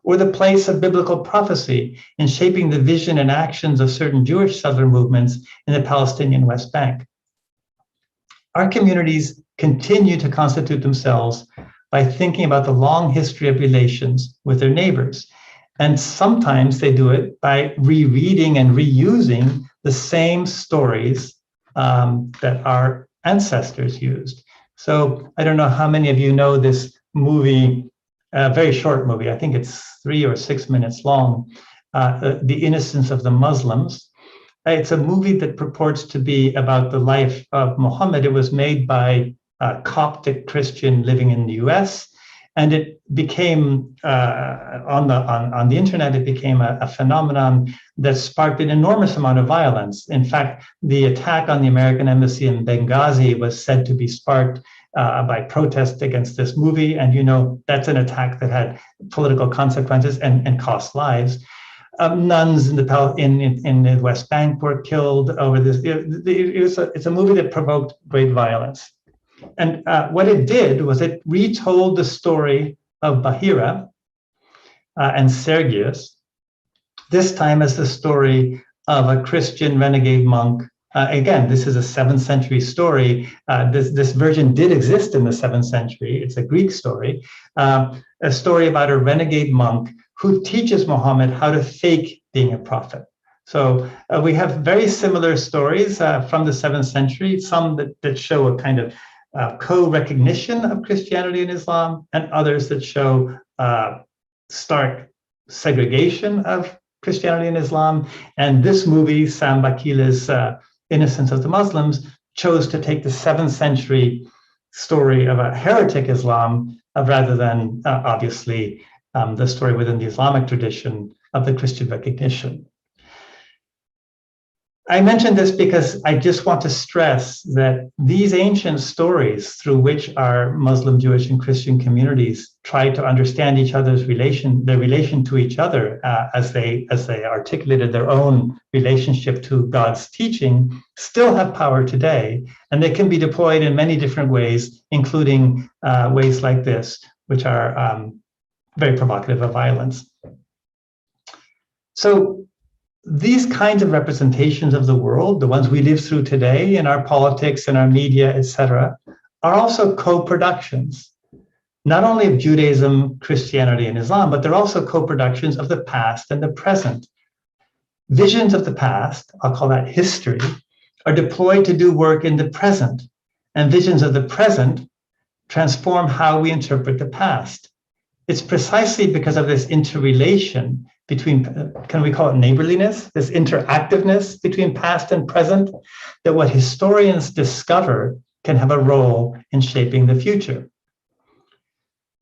or the place of biblical prophecy in shaping the vision and actions of certain Jewish settler movements in the Palestinian West Bank. Our communities continue to constitute themselves by thinking about the long history of relations with their neighbors. And sometimes they do it by rereading and reusing the same stories that our ancestors used. So I don't know how many of you know this movie, a very short movie, I think it's 3 or 6 minutes long, The Innocence of the Muslims. It's a movie that purports to be about the life of Muhammad. It was made by a Coptic Christian living in the US, and it became, on the internet, it became a phenomenon that sparked an enormous amount of violence. In fact, the attack on the American embassy in Benghazi was said to be sparked by protest against this movie. And you know, that's an attack that had political consequences and cost lives. Nuns in the West Bank were killed over this. It's a movie that provoked great violence. And what it did was it retold the story of Bahira and Sergius, this time as the story of a Christian renegade monk. Again, this is a 7th century story. This version did exist in the 7th century. It's a Greek story, a story about a renegade monk who teaches Muhammad how to fake being a prophet. So we have very similar stories from the 7th century, some that show a kind of co-recognition of Christianity and Islam, and others that show stark segregation of Christianity and Islam. And this movie, Sam Bakile's Innocence of the Muslims, chose to take the 7th century story of a heretic Islam rather than, obviously, the story within the Islamic tradition of the Christian recognition. I mention this because I just want to stress that these ancient stories through which our Muslim, Jewish, and Christian communities try to understand each other's their relation to each other as they articulated their own relationship to God's teaching, still have power today, and they can be deployed in many different ways, including ways like this, which are very provocative of violence. So these kinds of representations of the world, the ones we live through today in our politics and our media, etc., are also co-productions, not only of Judaism, Christianity, and Islam, but they're also co-productions of the past and the present. Visions of the past, I'll call that history, are deployed to do work in the present, and visions of the present transform how we interpret the past. It's precisely because of this interrelation between, can we call it neighborliness, this interactiveness between past and present, that what historians discover can have a role in shaping the future.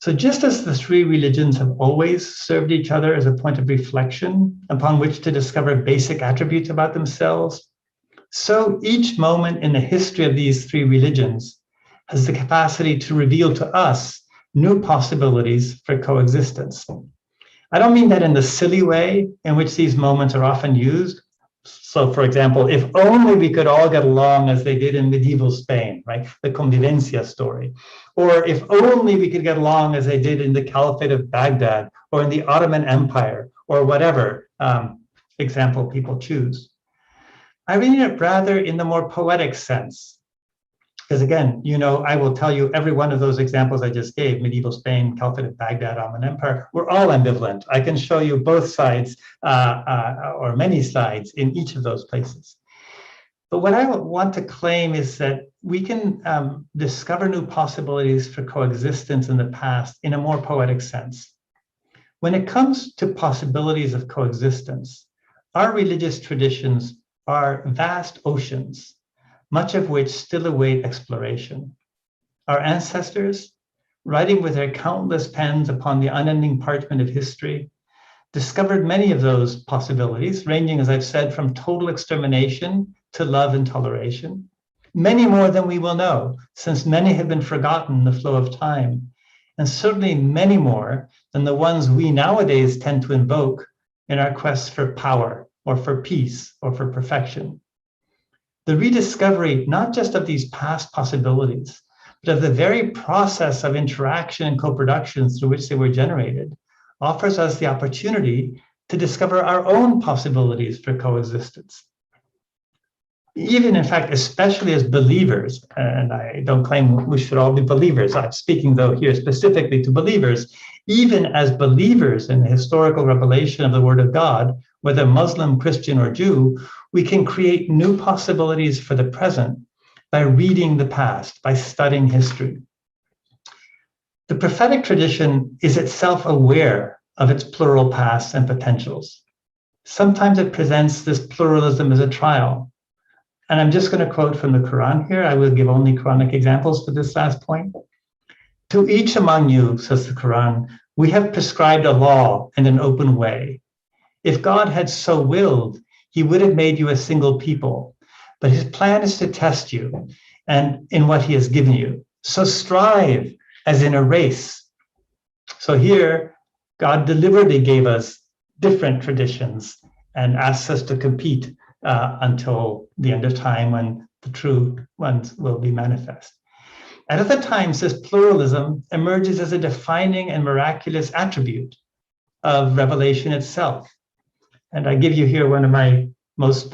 So just as the three religions have always served each other as a point of reflection upon which to discover basic attributes about themselves, so each moment in the history of these three religions has the capacity to reveal to us new possibilities for coexistence. I don't mean that in the silly way in which these moments are often used, So, for example, if only we could all get along as they did in medieval Spain, right? The Convivencia story. Or if only we could get along as they did in the Caliphate of Baghdad or in the Ottoman Empire or whatever example people choose. I read it rather in the more poetic sense. Because again, I will tell you every one of those examples I just gave, medieval Spain, Caliphate of Baghdad, Ottoman Empire, were all ambivalent. I can show you both sides or many sides in each of those places. But what I want to claim is that we can discover new possibilities for coexistence in the past in a more poetic sense. When it comes to possibilities of coexistence, our religious traditions are vast oceans, much of which still await exploration. Our ancestors, writing with their countless pens upon the unending parchment of history, discovered many of those possibilities, ranging, as I've said, from total extermination to love and toleration, many more than we will know, since many have been forgotten in the flow of time, and certainly many more than the ones we nowadays tend to invoke in our quest for power or for peace or for perfection. The rediscovery, not just of these past possibilities, but of the very process of interaction and co-production through which they were generated, offers us the opportunity to discover our own possibilities for coexistence. Even, in fact, especially as believers, and I don't claim we should all be believers, I'm speaking, though, here specifically to believers, even as believers in the historical revelation of the Word of God, whether Muslim, Christian, or Jew, we can create new possibilities for the present by reading the past, by studying history. The prophetic tradition is itself aware of its plural pasts and potentials. Sometimes it presents this pluralism as a trial. And I'm just going to quote from the Quran here. I will give only Quranic examples for this last point. To each among you, says the Quran, we have prescribed a law and an open way. If God had so willed, he would have made you a single people, but his plan is to test you and in what he has given you. So strive as in a race. So here, God deliberately gave us different traditions and asks us to compete until the end of time when the true ones will be manifest. At other times, this pluralism emerges as a defining and miraculous attribute of revelation itself. And I give you here one of my most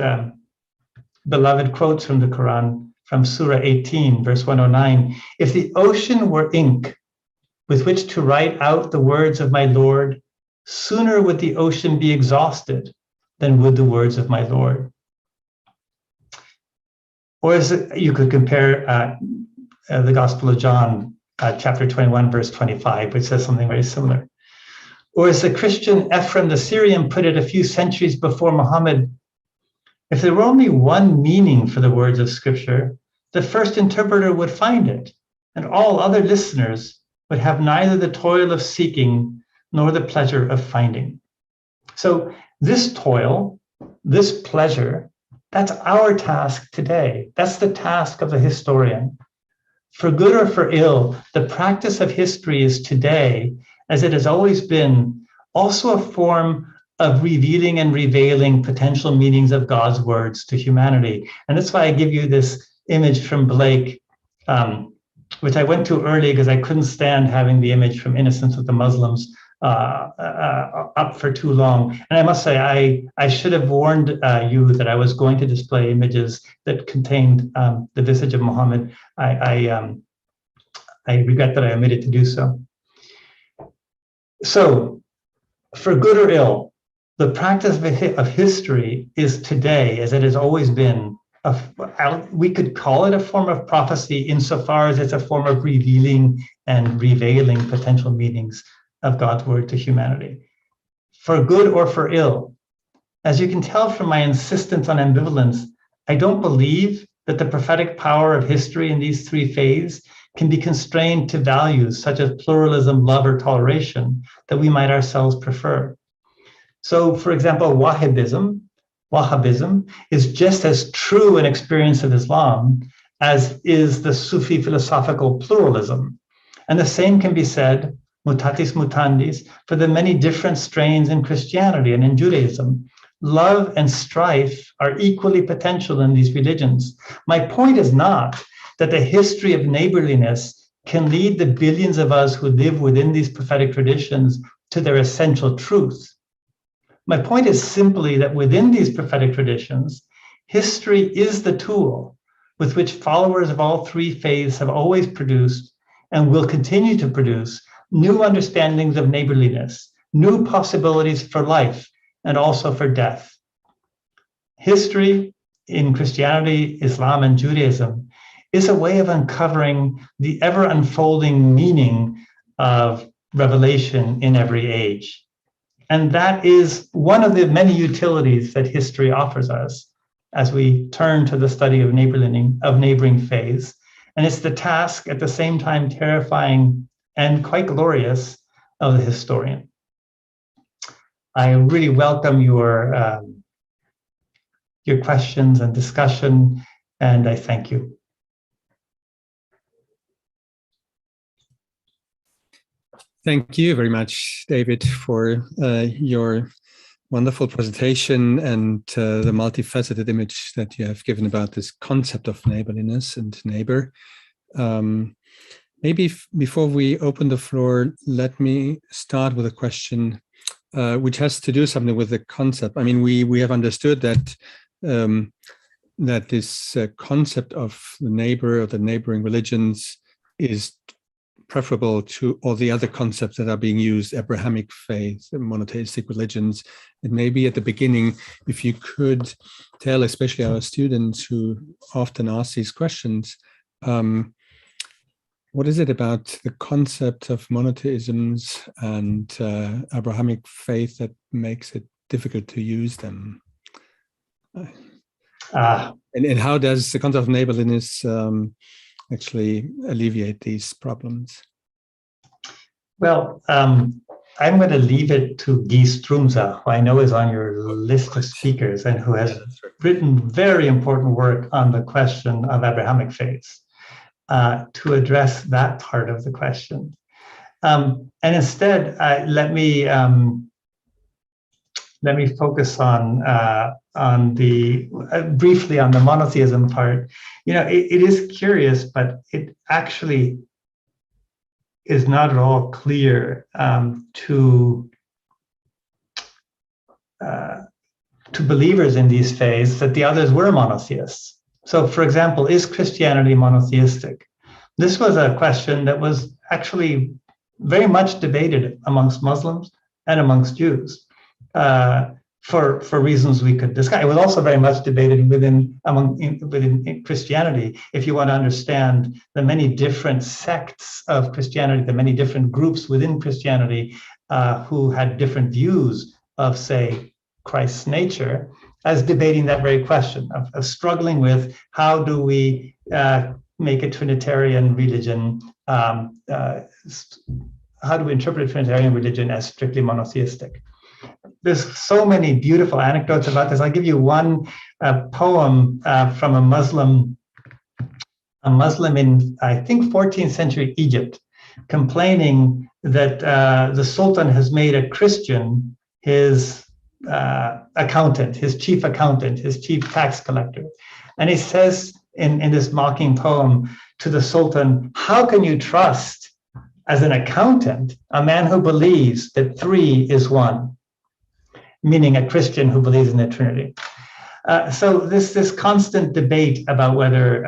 beloved quotes from the Quran, from Surah 18, verse 109. If the ocean were ink with which to write out the words of my Lord, sooner would the ocean be exhausted than would the words of my Lord. Or as you could compare the Gospel of John, chapter 21, verse 25, which says something very similar. Or as the Christian Ephraim the Syrian put it a few centuries before Muhammad, if there were only one meaning for the words of Scripture, the first interpreter would find it, and all other listeners would have neither the toil of seeking nor the pleasure of finding. So this toil, this pleasure, that's our task today. That's the task of the historian. For good or for ill, the practice of history is today, as it has always been, also a form of revealing and revealing potential meanings of God's words to humanity. And that's why I give you this image from Blake, which I went to early because I couldn't stand having the image from Innocence with the Muslims up for too long. And I must say, I should have warned you that I was going to display images that contained the visage of Muhammad. I regret that I omitted to do so. So, for good or ill, the practice of history is today, as it has always been, we could call it a form of prophecy insofar as it's a form of revealing and revealing potential meanings of God's word to humanity. For good or for ill, as you can tell from my insistence on ambivalence, I don't believe that the prophetic power of history in these three phases can be constrained to values such as pluralism, love, or toleration that we might ourselves prefer. So, for example, Wahhabism is just as true an experience of Islam as is the Sufi philosophical pluralism. And the same can be said, mutatis mutandis, for the many different strains in Christianity and in Judaism. love and strife are equally potential in these religions. My point is not that the history of neighborliness can lead the billions of us who live within these prophetic traditions to their essential truth. My point is simply that within these prophetic traditions, history is the tool with which followers of all three faiths have always produced and will continue to produce new understandings of neighborliness, new possibilities for life, and also for death. History in Christianity, Islam, and Judaism is a way of uncovering the ever unfolding meaning of revelation in every age. And that is one of the many utilities that history offers us as we turn to the study of neighboring faiths. And it's the task, at the same time terrifying and quite glorious, of the historian. I really welcome your questions and discussion, and I thank you. Thank you very much, David, for your wonderful presentation and the multifaceted image that you have given about this concept of neighborliness and neighbor. Maybe before we open the floor, let me start with a question which has to do something with the concept. I mean, we have understood that that this concept of the neighbor or the neighboring religions is preferable to all the other concepts that are being used, Abrahamic faith, monotheistic religions. And maybe at the beginning, if you could tell, especially our students who often ask these questions, what is it about the concept of monotheisms and Abrahamic faith that makes it difficult to use them? And how does the concept of neighborliness actually alleviate these problems? Well, I'm going to leave it to Guy Strumza, who I know is on your list of speakers and who has written very important work on the question of Abrahamic faiths, to address that part of the question. And instead, let me focus on briefly on the monotheism part. You know, it is curious, but it actually is not at all clear to believers in these faiths that the others were monotheists. So, for example, is Christianity monotheistic? This was a question that was actually very much debated amongst Muslims and amongst Jews. For reasons we could discuss. It was also very much debated within Christianity. If you want to understand the many different sects of Christianity, the many different groups within Christianity who had different views of, say, Christ's nature, as debating that very question of struggling with how do we make a Trinitarian religion, how do we interpret a Trinitarian religion as strictly monotheistic? There's so many beautiful anecdotes about this. I'll give you one poem from a Muslim in, I think, 14th century Egypt, complaining that the Sultan has made a Christian his accountant, his chief tax collector. And he says in this mocking poem to the Sultan, how can you trust as an accountant a man who believes that three is one? Meaning a Christian who believes in the Trinity. So this constant debate about whether,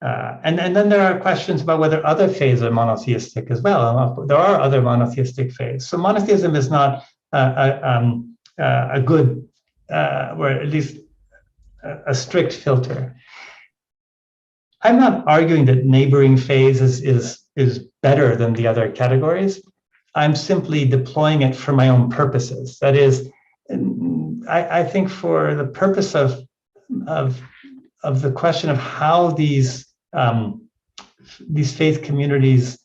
and then there are questions about whether other faiths are monotheistic as well. There are other monotheistic faiths. So monotheism is not a good, or at least a strict filter. I'm not arguing that neighboring faiths is better than the other categories. I'm simply deploying it for my own purposes. That is, I think for the purpose of the question of how these faith communities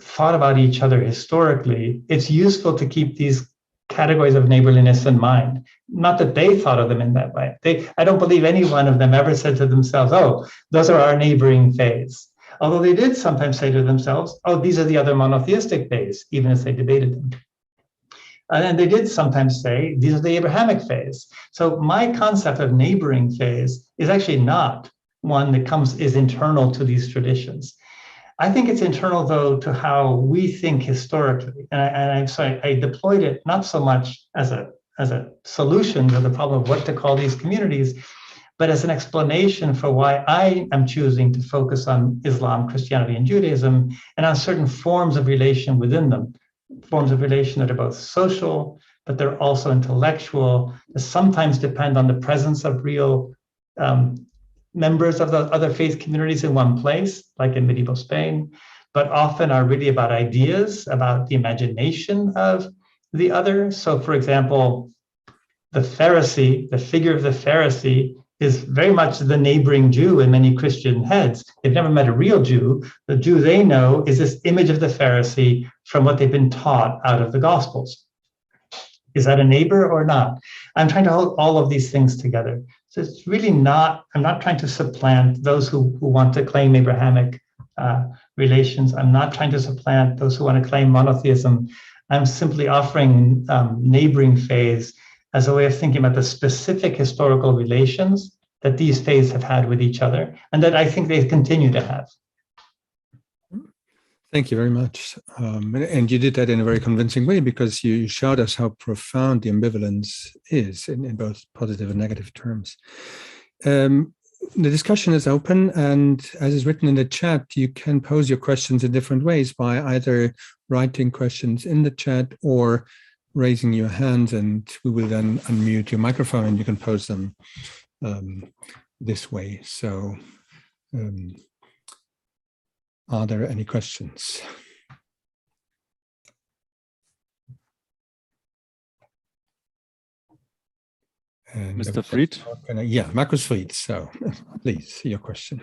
thought about each other historically, it's useful to keep these categories of neighborliness in mind. Not that they thought of them in that way. I don't believe any one of them ever said to themselves, oh, those are our neighboring faiths. Although they did sometimes say to themselves, oh, these are the other monotheistic faiths, even as they debated them. And they did sometimes say, these are the Abrahamic phase. So my concept of neighboring phase is actually not one that is internal to these traditions. I think it's internal, though, to how we think historically. And I deployed it not so much as a solution to the problem of what to call these communities, but as an explanation for why I am choosing to focus on Islam, Christianity, and Judaism, and on certain forms of relation within them, forms of relation that are both social, but they're also intellectual, that sometimes depend on the presence of real members of the other faith communities in one place, like in medieval Spain, but often are really about ideas, about the imagination of the other. So, for example, the Pharisee, the figure of the Pharisee, is very much the neighboring Jew in many Christian heads. They've never met a real Jew. The Jew they know is this image of the Pharisee from what they've been taught out of the Gospels. Is that a neighbor or not? I'm trying to hold all of these things together. So it's really not, I'm not trying to supplant those who want to claim Abrahamic relations. I'm not trying to supplant those who want to claim monotheism. I'm simply offering neighboring faiths as a way of thinking about the specific historical relations that these faiths have had with each other, and that I think they continue to have. Thank you very much. And you did that in a very convincing way, because you showed us how profound the ambivalence is in both positive and negative terms. The discussion is open, and as is written in the chat, you can pose your questions in different ways by either writing questions in the chat or raising your hand, and we will then unmute your microphone and you can pose them this way. So are there any questions? And Mr. Fried? Yeah, Markus Fried. So please, your question.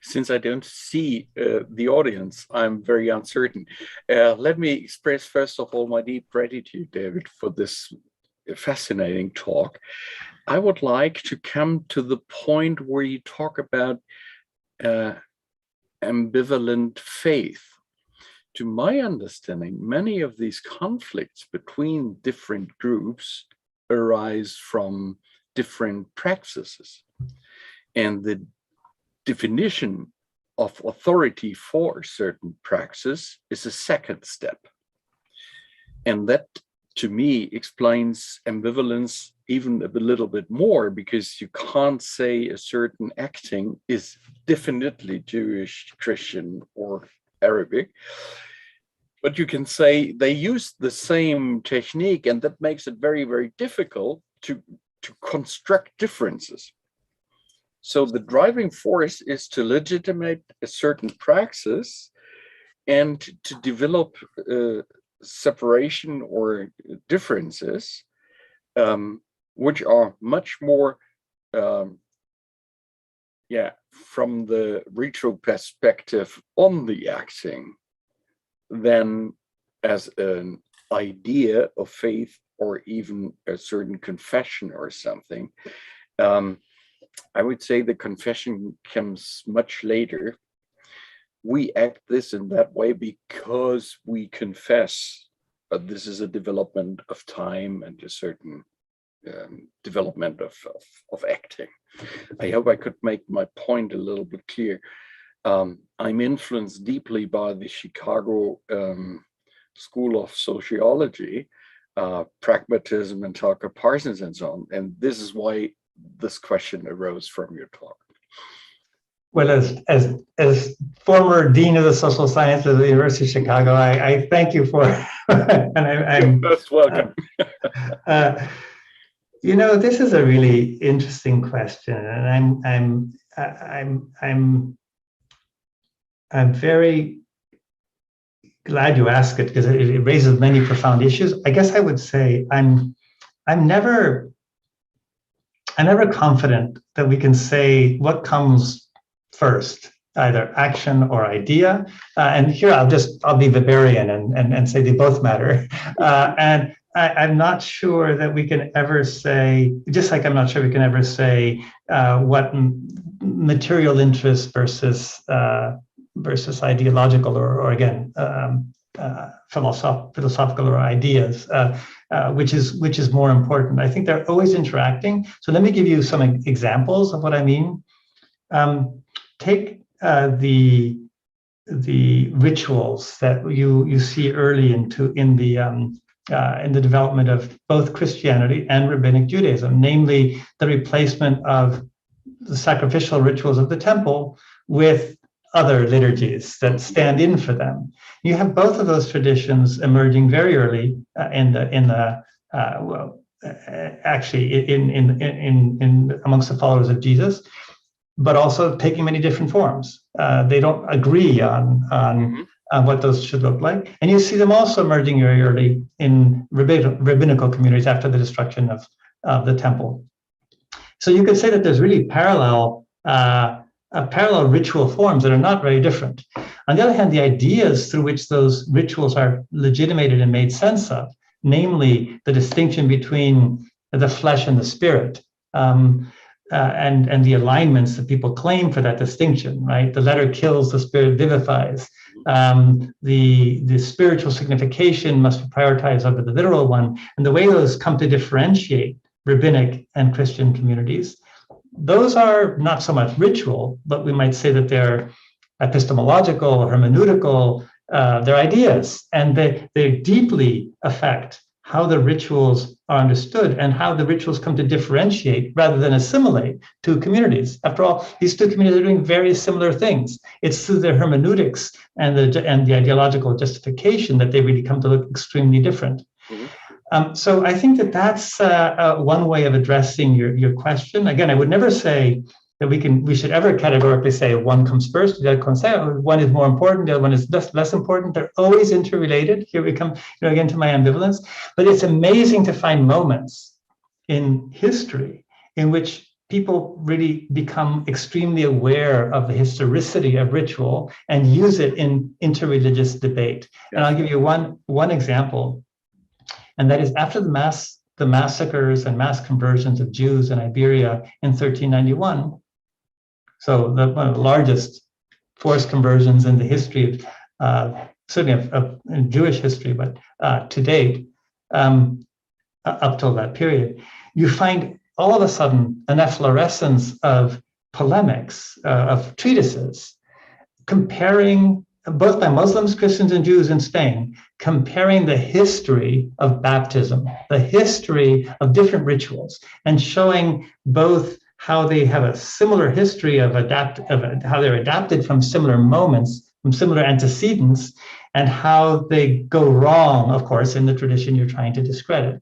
Since I don't see the audience, I'm very uncertain. Let me express, first of all, my deep gratitude, David, for this fascinating talk. I would like to come to the point where you talk about ambivalent faith. To my understanding, many of these conflicts between different groups arise from different practices. And the definition of authority for certain praxis is a second step. And that, to me, explains ambivalence even a little bit more, because you can't say a certain acting is definitely Jewish, Christian, or Arabic. But you can say they use the same technique, and that makes it very, very difficult to construct differences. So the driving force is to legitimate a certain praxis and to develop separation or differences, which are much more, from the retro perspective on the acting than as an idea of faith or even a certain confession or something. I would say the confession comes much later. We act this in that way because we confess, but this is a development of time and a certain development of acting. I hope I could make my point a little bit clear. I'm influenced deeply by the Chicago School of Sociology, pragmatism and Tucker Parsons and so on. And this is why this question arose from your talk. Well, as former dean of the social sciences at the University of Chicago, I thank you for, and I'm most welcome. This is a really interesting question, and I'm very glad you asked it, because it raises many profound issues. I guess I would say I'm never confident that we can say what comes first, either action or idea. And here I'll be Weberian and say they both matter. And I'm not sure that we can ever say, just like I'm not sure we can ever say what material interest versus ideological or again, philosophical or ideas, which is more important. I think they're always interacting. So let me give you some examples of what I mean. Take the rituals that you see early in the development of both Christianity and Rabbinic Judaism, namely the replacement of the sacrificial rituals of the temple with other liturgies that stand in for them. You have both of those traditions emerging very early actually in amongst the followers of Jesus, but also taking many different forms. They don't agree on what those should look like. And you see them also emerging very early in rabbinical communities after the destruction of the temple. So you could say that there's really parallel ritual forms that are not very different. On the other hand, the ideas through which those rituals are legitimated and made sense of, namely the distinction between the flesh and the spirit, and the alignments that people claim for that distinction, right? The letter kills, the spirit vivifies. The spiritual signification must be prioritized over the literal one. And the way those come to differentiate rabbinic and Christian communities, those are not so much ritual, but we might say that they're epistemological, hermeneutical, they're ideas, and they deeply affect how the rituals are understood and how the rituals come to differentiate rather than assimilate two communities. After all, these two communities are doing very similar things. It's through their hermeneutics and the ideological justification that they really come to look extremely different. So I think that's one way of addressing your question. Again, I would never say that we should ever categorically say one comes first, the other comes second, one is more important, the other one is less important. They're always interrelated. Here we come, again, to my ambivalence. But it's amazing to find moments in history in which people really become extremely aware of the historicity of ritual and use it in interreligious debate. And I'll give you one example, and that is after the massacres and mass conversions of Jews in Iberia in 1391. So one of the largest forced conversions in the history of certainly of Jewish history, but to date, up till that period, you find all of a sudden an efflorescence of polemics, of treatises, comparing, both by Muslims, Christians, and Jews in Spain, comparing the history of baptism, the history of different rituals, and showing both how they have a similar history of how they're adapted from similar moments, from similar antecedents, and how they go wrong, of course, in the tradition you're trying to discredit.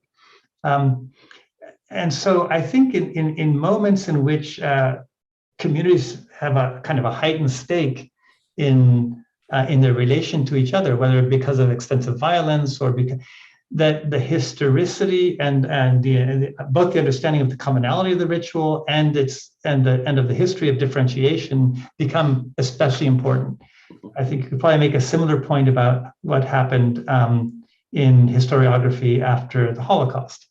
And so I think in moments in which communities have a kind of a heightened stake in their relation to each other, whether because of extensive violence or because that the historicity and both the understanding of the commonality of the ritual and of the history of differentiation become especially important. I think you could probably make a similar point about what happened in historiography after the Holocaust.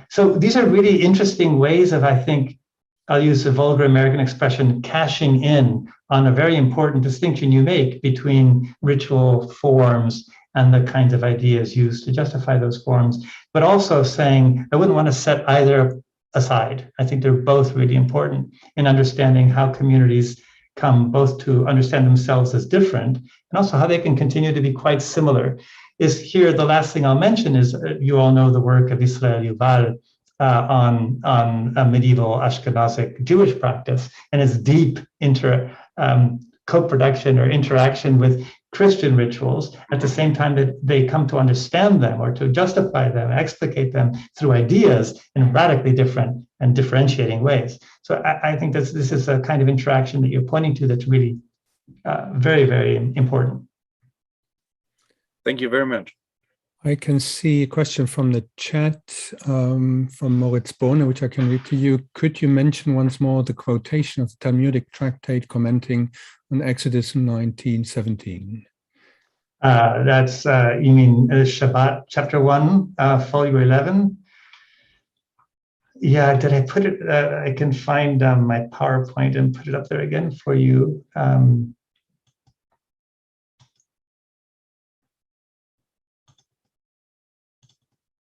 So these are really interesting ways of, I think, I'll use the vulgar American expression, cashing in on a very important distinction you make between ritual forms and the kinds of ideas used to justify those forms, but also saying, I wouldn't want to set either aside. I think they're both really important in understanding how communities come both to understand themselves as different and also how they can continue to be quite similar. Is here, the last thing I'll mention is, you all know the work of Israel Yuval on a medieval Ashkenazic Jewish practice and its deep co-production or interaction with Christian rituals at the same time that they come to understand them or to justify them, explicate them through ideas in radically different and differentiating ways. So I think this is a kind of interaction that you're pointing to that's really very, very important. Thank you very much. I can see a question from the chat from Moritz Bohne, which I can read to you. Could you mention once more the quotation of the Talmudic tractate commenting on Exodus 19:17? That's, you mean Shabbat, chapter 1, folio 11? Yeah, did I put it? I can find my PowerPoint and put it up there again for you.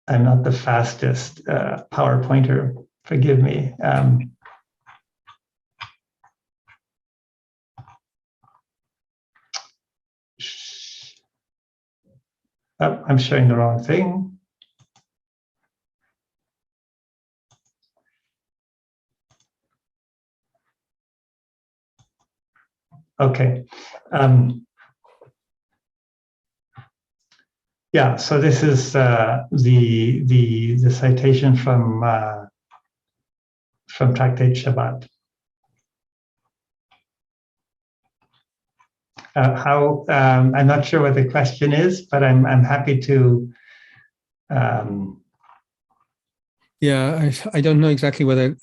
I'm not the fastest PowerPointer. Forgive me. Oh, I'm showing the wrong thing. Okay. Yeah, so this is the citation from Tractate Shabbat. I'm not sure what the question is, but I'm happy to. Yeah, I don't know exactly whether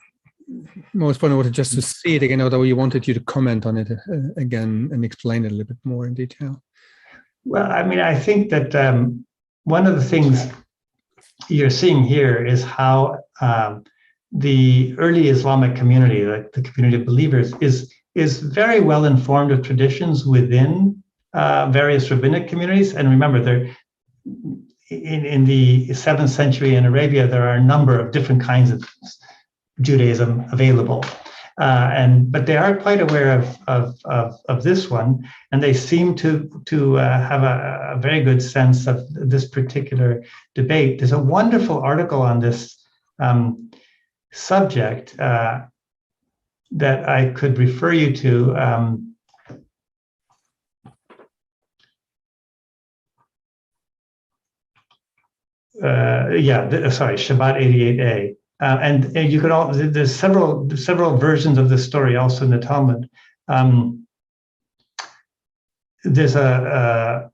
most point wanted just to see it again, although you wanted you to comment on it again and explain it a little bit more in detail. Well, I mean, I think that one of the things you're seeing here is how the early Islamic community, like the community of believers, is very well informed of traditions within various rabbinic communities. And remember, they're in the 7th century in Arabia, there are a number of different kinds of Judaism available. But they are quite aware of this one, and they seem to have a very good sense of this particular debate. There's a wonderful article on this subject that I could refer you to. Sorry, Shabbat 88a. And you could all, there's several versions of this story also in the Talmud. There's a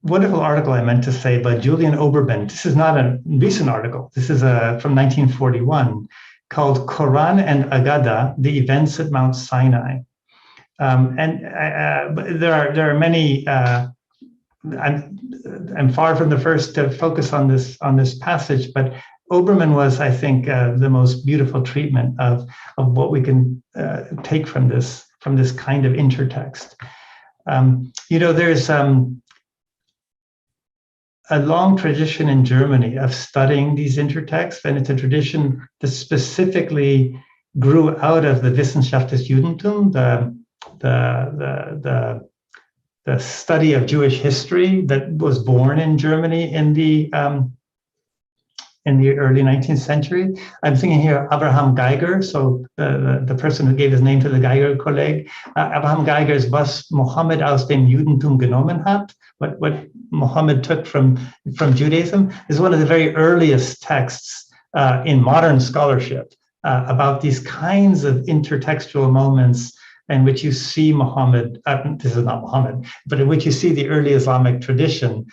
wonderful article I meant to say by Julian Oberman. This is not a recent article. This is from 1941 called Quran and Agada, the Events at Mount Sinai. There are many, I'm far from the first to focus on this passage, but Oberman was, I think, the most beautiful treatment of what we can take from this kind of intertext. There's a long tradition in Germany of studying these intertexts, and it's a tradition that specifically grew out of the Wissenschaft des Judentum, the study of Jewish history that was born in Germany in the early 19th century. I'm thinking here Abraham Geiger, so the person who gave his name to the Geiger Kolleg. Abraham Geiger's Was Mohammed aus dem Judentum genommen hat, what Muhammad took from Judaism, is one of the very earliest texts in modern scholarship about these kinds of intertextual moments in which you see Muhammad, this is not Muhammad, but in which you see the early Islamic tradition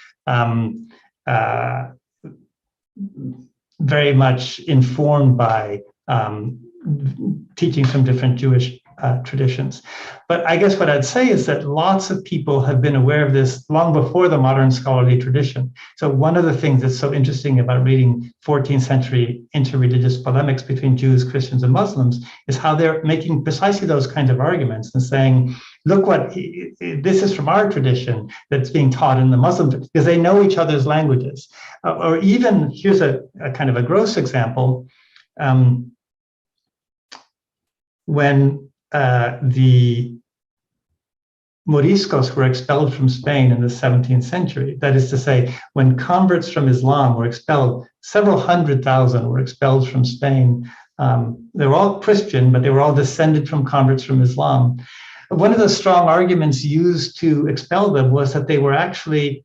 very much informed by teachings from different Jewish traditions. But I guess what I'd say is that lots of people have been aware of this long before the modern scholarly tradition. So one of the things that's so interesting about reading 14th century interreligious polemics between Jews, Christians, and Muslims is how they're making precisely those kinds of arguments and saying, look what, this is from our tradition that's being taught in the Muslim, because they know each other's languages. Or even, here's a kind of a gross example, when the Moriscos were expelled from Spain in the 17th century. That is to say, when converts from Islam were expelled, several 100,000 were expelled from Spain. They were all Christian, but they were all descended from converts from Islam. One of the strong arguments used to expel them was that they were actually,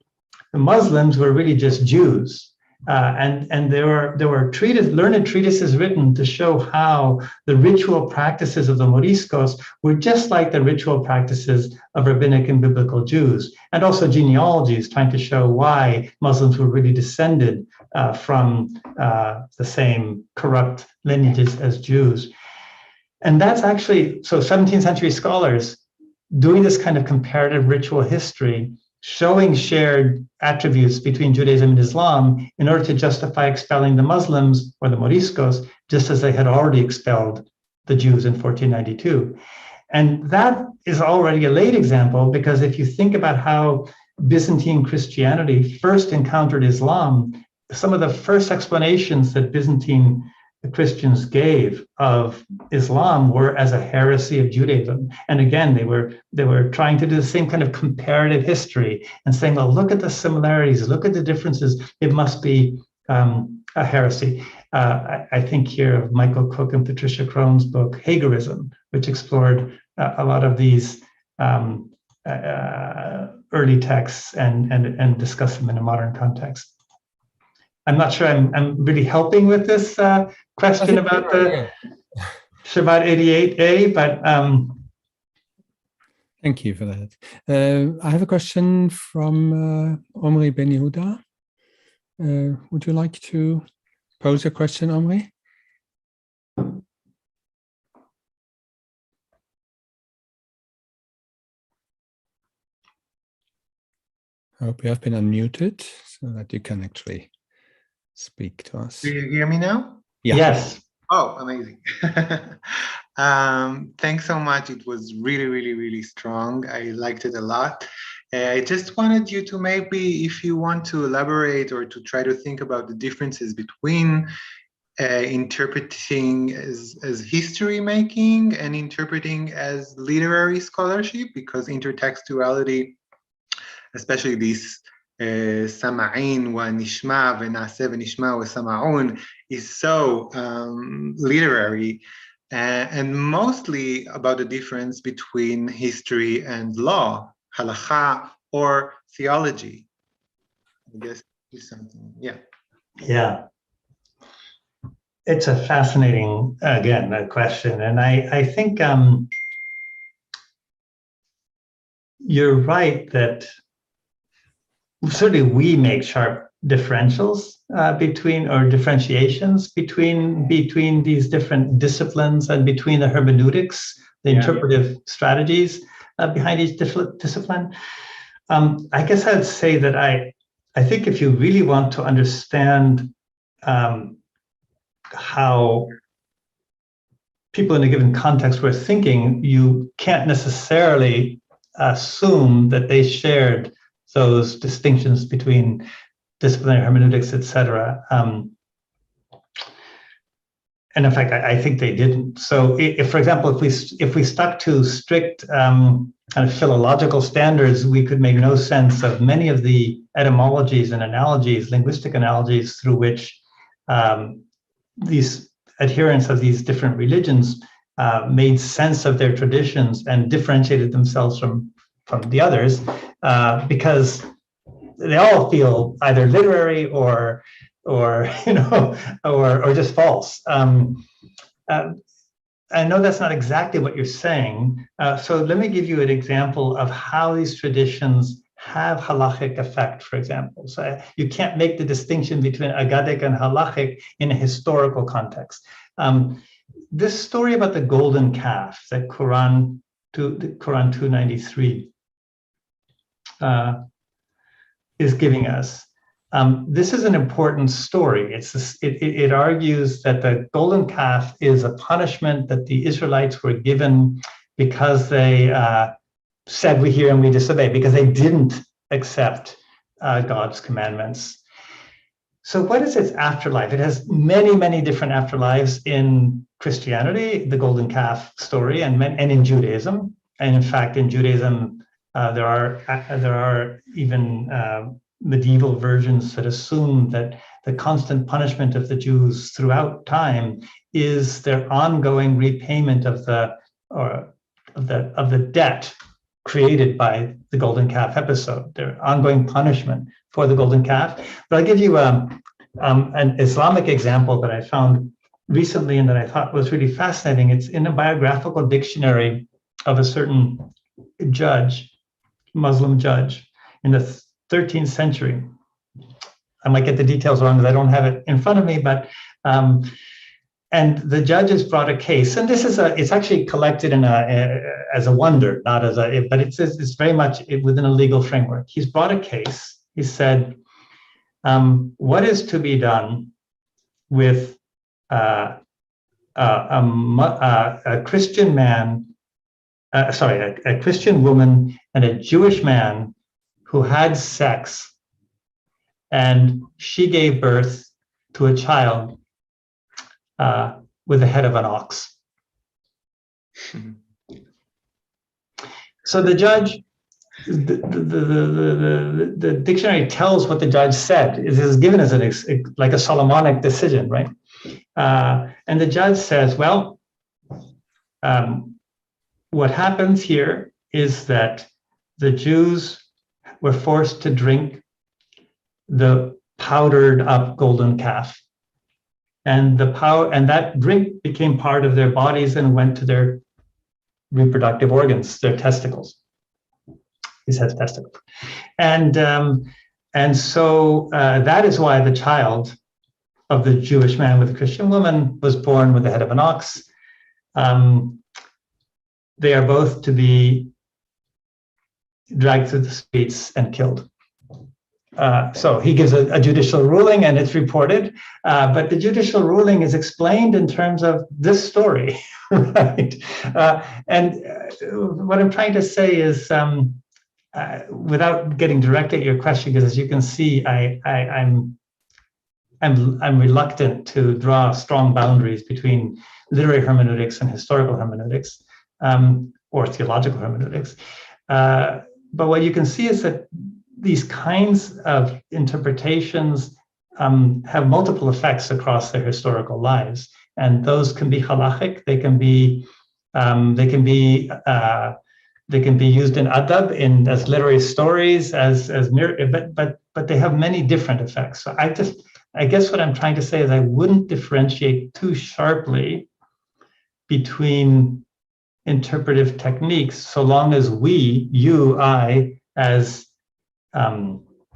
the Muslims were really just Jews. And there were learned treatises written to show how the ritual practices of the Moriscos were just like the ritual practices of rabbinic and biblical Jews, and also genealogies trying to show why Muslims were really descended from the same corrupt lineages as Jews. And that's actually, so 17th century scholars doing this kind of comparative ritual history, showing shared attributes between Judaism and Islam in order to justify expelling the Muslims or the Moriscos, just as they had already expelled the Jews in 1492. And that is already a late example, because if you think about how Byzantine Christianity first encountered Islam, some of the first explanations that Byzantine Christians gave of Islam were as a heresy of Judaism. And again, they were trying to do the same kind of comparative history and saying, well, look at the similarities, look at the differences. It must be a heresy. I think here of Michael Cook and Patricia Crone's book, Hagerism, which explored a lot of these early texts and discussed them in a modern context. I'm not sure I'm really helping with this question about the Shabbat 88a, but thank you for that. I have a question from Omri Ben Yehuda. Would you like to pose a question, Omri? I hope you have been unmuted so that you can actually speak to us. Do you hear me now? Yeah. yes. Oh, amazing. Thanks so much. It was really, really, really strong. I liked it a lot. I just wanted you to maybe, if you want to elaborate or to try to think about the differences between interpreting as history making and interpreting as literary scholarship, because intertextuality, especially this Sama'in wa Nishma v'Naseh v'Nishma wa Sama'un, is so literary, and mostly about the difference between history and law, halakha, or theology. I guess is something, yeah. Yeah. It's a fascinating, again, question. And I think you're right that certainly we make sharp differentials differentiations between these different disciplines and between the hermeneutics, the interpretive strategies behind each discipline. I guess I'd say that I think if you really want to understand how people in a given context were thinking, you can't necessarily assume that they shared those distinctions between disciplinary hermeneutics, etc. And in fact, I think they didn't. So, if, for example, if we stuck to strict kind of philological standards, we could make no sense of many of the etymologies and analogies, linguistic analogies, through which these adherents of these different religions made sense of their traditions and differentiated themselves from the others, because they all feel either literary or just false. I know that's not exactly what you're saying. So let me give you an example of how these traditions have halachic effect, for example. So you can't make the distinction between agadic and halachic in a historical context. This story about the golden calf that Quran 293 is giving us. This is an important story. It argues that the golden calf is a punishment that the Israelites were given because they said we hear and we disobey, because they didn't accept God's commandments. So what is its afterlife? It has many, many different afterlives in Christianity, the golden calf story, and in Judaism. And in fact, in Judaism, there are even medieval versions that assume that the constant punishment of the Jews throughout time is their ongoing repayment of the debt created by the golden calf episode, their ongoing punishment for the golden calf. But I'll give you an Islamic example that I found recently and that I thought was really fascinating. It's in a biographical dictionary of a certain judge, Muslim judge in the 13th century. I might get the details wrong because I don't have it in front of me, but and the judges brought a case, and this is it's actually collected in as a wonder, not as a, but it's very much within a legal framework. He's brought a case. He said, what is to be done with a Christian man, a Christian woman and a Jewish man who had sex and she gave birth to a child with the head of an ox. So the judge, the dictionary tells what the judge said. It is given as like a Solomonic decision, right? And the judge says, well, what happens here is that the Jews were forced to drink the powdered up golden calf. And that drink became part of their bodies and went to their reproductive organs, their testicles. He says testicles. And so that is why the child of the Jewish man with a Christian woman was born with the head of an ox. They are both to be dragged through the streets and killed. So he gives a judicial ruling and it's reported, but the judicial ruling is explained in terms of this story, right? And what I'm trying to say is, without getting directly at your question, because as you can see, I'm reluctant to draw strong boundaries between literary hermeneutics and historical hermeneutics, or theological hermeneutics. But what you can see is that these kinds of interpretations have multiple effects across their historical lives, and those can be halachic. They can be used in adab, as literary stories, but they have many different effects. So I guess what I'm trying to say is I wouldn't differentiate too sharply between interpretive techniques, so long as I, as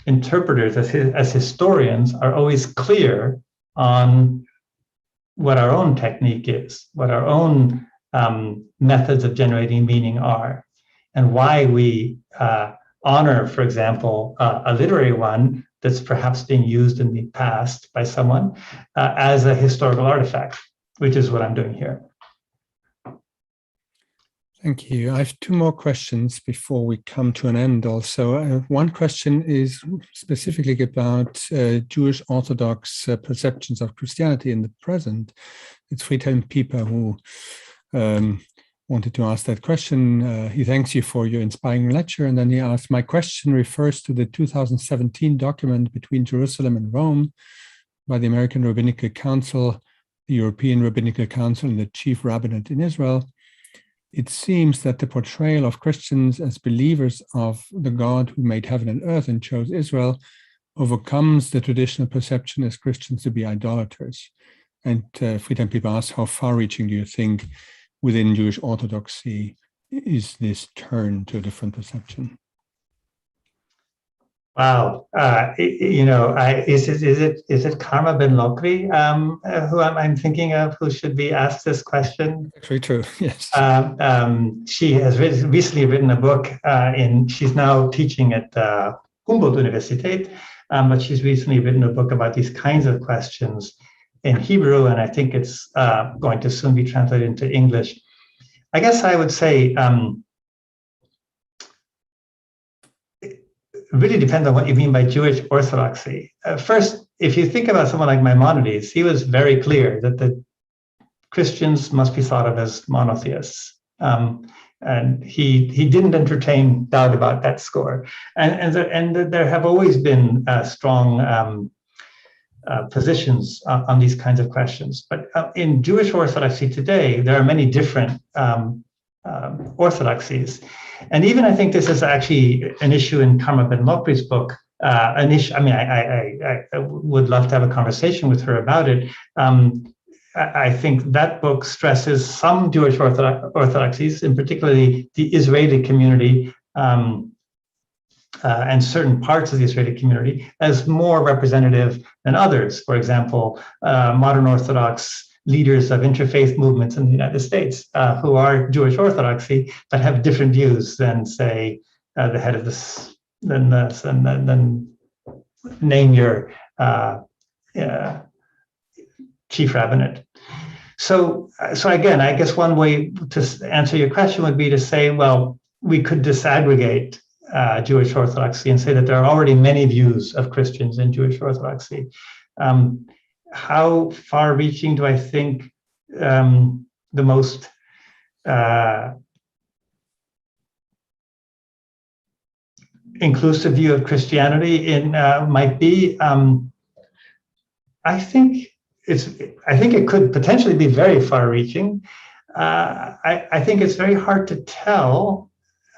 interpreters, as historians, are always clear on what our own technique is, what our own methods of generating meaning are, and why we honor, for example, a literary one that's perhaps being used in the past by someone as a historical artifact, which is what I'm doing here. Thank you. I have two more questions before we come to an end also. One question is specifically about Jewish Orthodox perceptions of Christianity in the present. It's Friedhelm Pieper who wanted to ask that question. He thanks you for your inspiring lecture, and then he asked, my question refers to the 2017 document between Jerusalem and Rome by the American Rabbinical Council, the European Rabbinical Council, and the Chief Rabbinate in Israel. It seems that the portrayal of Christians as believers of the God who made heaven and earth and chose Israel overcomes the traditional perception as Christians to be idolaters. And Friedhelm Pieper asks, how far-reaching do you think within Jewish Orthodoxy is this turn to a different perception? Wow, is it Karma Ben Lokri who I'm thinking of, who should be asked this question? Actually true, yes. She has recently written a book, she's now teaching at Humboldt Universität, but she's recently written a book about these kinds of questions in Hebrew, and I think it's going to soon be translated into English. I guess I would say, really depends on what you mean by Jewish orthodoxy. First, if you think about someone like Maimonides, he was very clear that the Christians must be thought of as monotheists. And he didn't entertain doubt about that score. And there have always been strong positions on these kinds of questions. But in Jewish orthodoxy today, there are many different orthodoxies. And even I think this is actually an issue in Karma Ben Lokri's book. An issue. I mean, I would love to have a conversation with her about it. I think that book stresses some Jewish orthodoxies, in particularly the Israeli community and certain parts of the Israeli community, as more representative than others. For example, modern Orthodox leaders of interfaith movements in the United States who are Jewish Orthodoxy but have different views than, say, the head of this, than name your chief rabbinate. So again, I guess one way to answer your question would be to say, well, we could disaggregate Jewish Orthodoxy and say that there are already many views of Christians in Jewish Orthodoxy. How far-reaching do I think the most inclusive view of Christianity might be? I think it could potentially be very far-reaching. I think it's very hard to tell.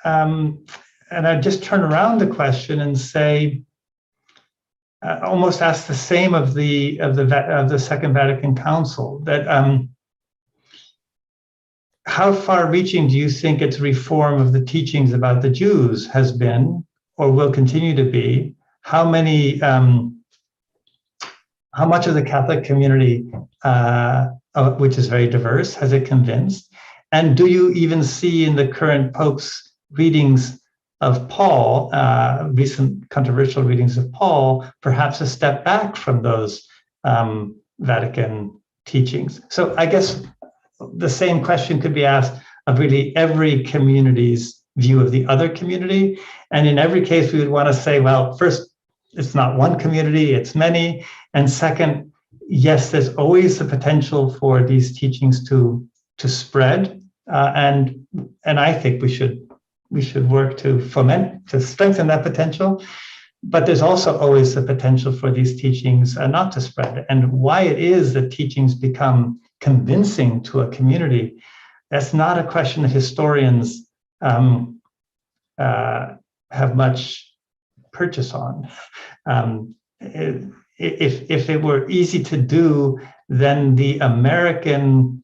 And I'd just turn around the question and say, almost ask the same of the Second Vatican Council, that how far-reaching do you think its reform of the teachings about the Jews has been, or will continue to be? How much of the Catholic community, which is very diverse, has it convinced? And do you even see in the current Pope's readings of Paul, recent controversial readings of Paul, perhaps a step back from those Vatican teachings? So I guess the same question could be asked of really every community's view of the other community. And in every case, we would want to say, well, first, it's not one community, it's many. And second, yes, there's always the potential for these teachings to spread. And I think we should work to strengthen that potential. But there's also always the potential for these teachings not to spread. And why it is that teachings become convincing to a community, that's not a question that historians have much purchase on. If it were easy to do, then the American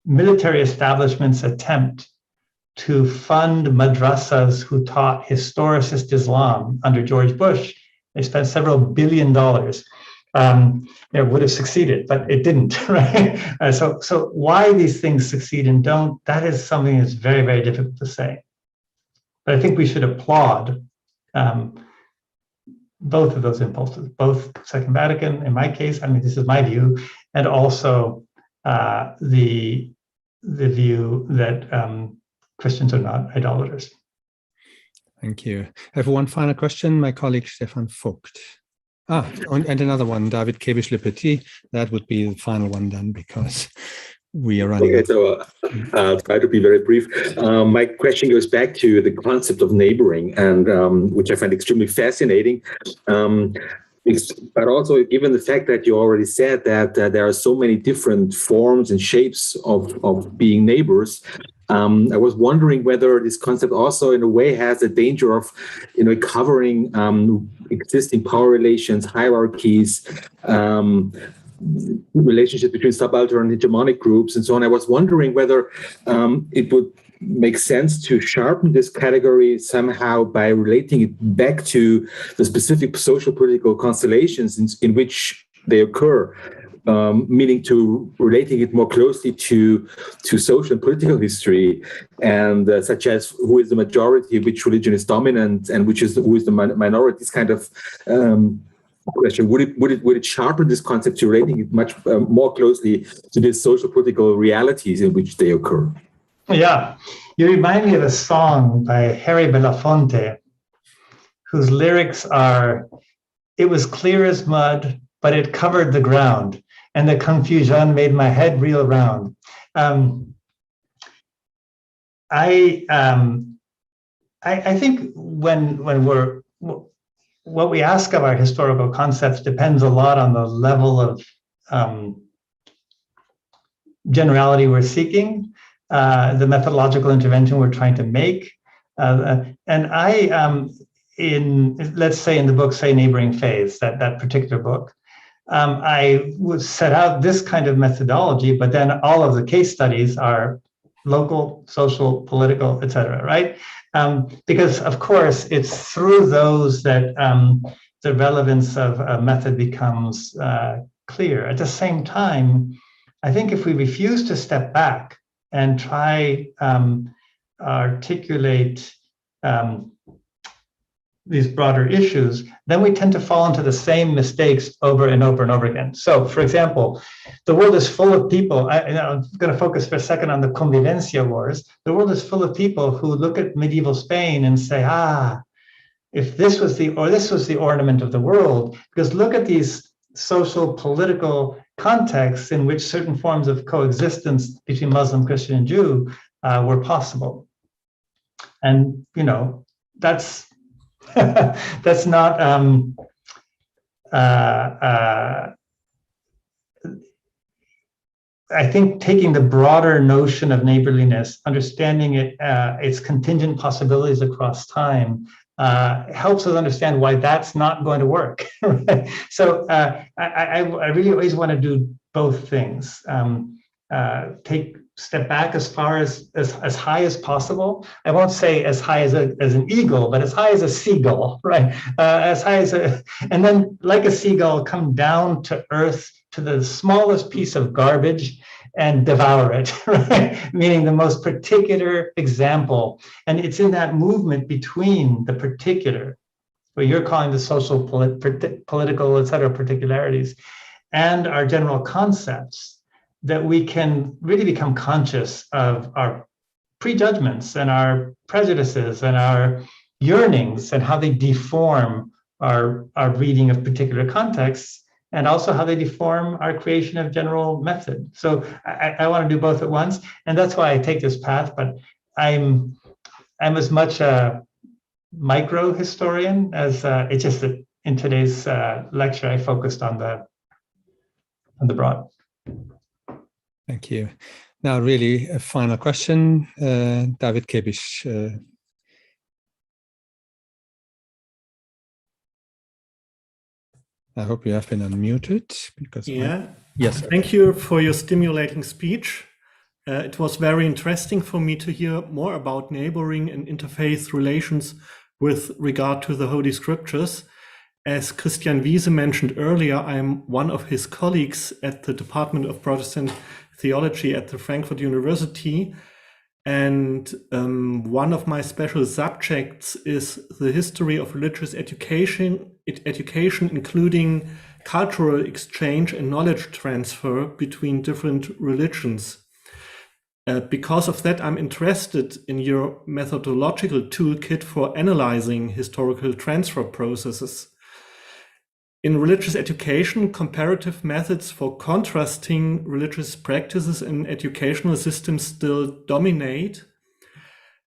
military establishment's attempt to fund madrasas who taught historicist Islam under George Bush, they spent several $1 billion. It would have succeeded, but it didn't, right? So why these things succeed and don't, that is something that's very, very difficult to say. But I think we should applaud both of those impulses, both Second Vatican, in my case, I mean, this is my view, and also the view that Christians are not idolaters. Thank you. I have one final question, my colleague Stefan Vogt. And another one, David Kebisch-Le-Petit. That would be the final one then, because we are running. Okay, so I'll try to be very brief. My question goes back to the concept of neighboring, and which I find extremely fascinating. But also, given the fact that you already said that there are so many different forms and shapes of being neighbors, I was wondering whether this concept also, in a way, has a danger of, covering existing power relations, hierarchies, relationships between subaltern and hegemonic groups, and so on. I was wondering whether it would make sense to sharpen this category somehow by relating it back to the specific social political constellations in which they occur, meaning to relating it more closely to social and political history, and such as who is the majority, which religion is dominant, and who is the minority. This kind of question, would it sharpen this concept to relating it much more closely to the social political realities in which they occur? Yeah, you remind me of a song by Harry Belafonte, whose lyrics are, "It was clear as mud, but it covered the ground, and the confusion made my head reel round." I think when what we ask of our historical concepts depends a lot on the level of generality we're seeking, the methodological intervention we're trying to make. And let's say in the book, say Neighboring Faiths, that particular book, I would set out this kind of methodology, but then all of the case studies are local, social, political, etc., right? Because of course, it's through those that the relevance of a method becomes clear. At the same time, I think if we refuse to step back and try articulate these broader issues, then we tend to fall into the same mistakes over and over and over again. So, for example, the world is full of people. I'm going to focus for a second on the convivencia wars. The world is full of people who look at medieval Spain and say, if this was the ornament of the world, because look at these social, political contexts in which certain forms of coexistence between Muslim, Christian, and Jew were possible. And, that's that's not I think taking the broader notion of neighborliness, understanding its contingent possibilities across time, helps us understand why that's not going to work. Right? So I really always want to do both things. Step back as far as high as possible. I won't say as high as an eagle, but as high as a seagull, right? As high as and then like a seagull, come down to earth, to the smallest piece of garbage and devour it, right? Meaning the most particular example. And it's in that movement between the particular, what you're calling the social, political, et cetera, particularities, and our general concepts, that we can really become conscious of our prejudgments and our prejudices and our yearnings and how they deform our reading of particular contexts, and also how they deform our creation of general method. So I want to do both at once, and that's why I take this path. But I'm as much a micro historian as it's just that in today's lecture I focused on the broad. Thank you. Now, really, a final question, David Kebish. I hope you have been unmuted. Because yes. Thank you for your stimulating speech. It was very interesting for me to hear more about neighboring and interfaith relations with regard to the Holy Scriptures. As Christian Wiese mentioned earlier, I'm one of his colleagues at the Department of Protestant Theology at the Frankfurt University, and one of my special subjects is the history of religious education, including cultural exchange and knowledge transfer between different religions. Because of that, I'm interested in your methodological toolkit for analyzing historical transfer processes. In religious education, comparative methods for contrasting religious practices in educational systems still dominate.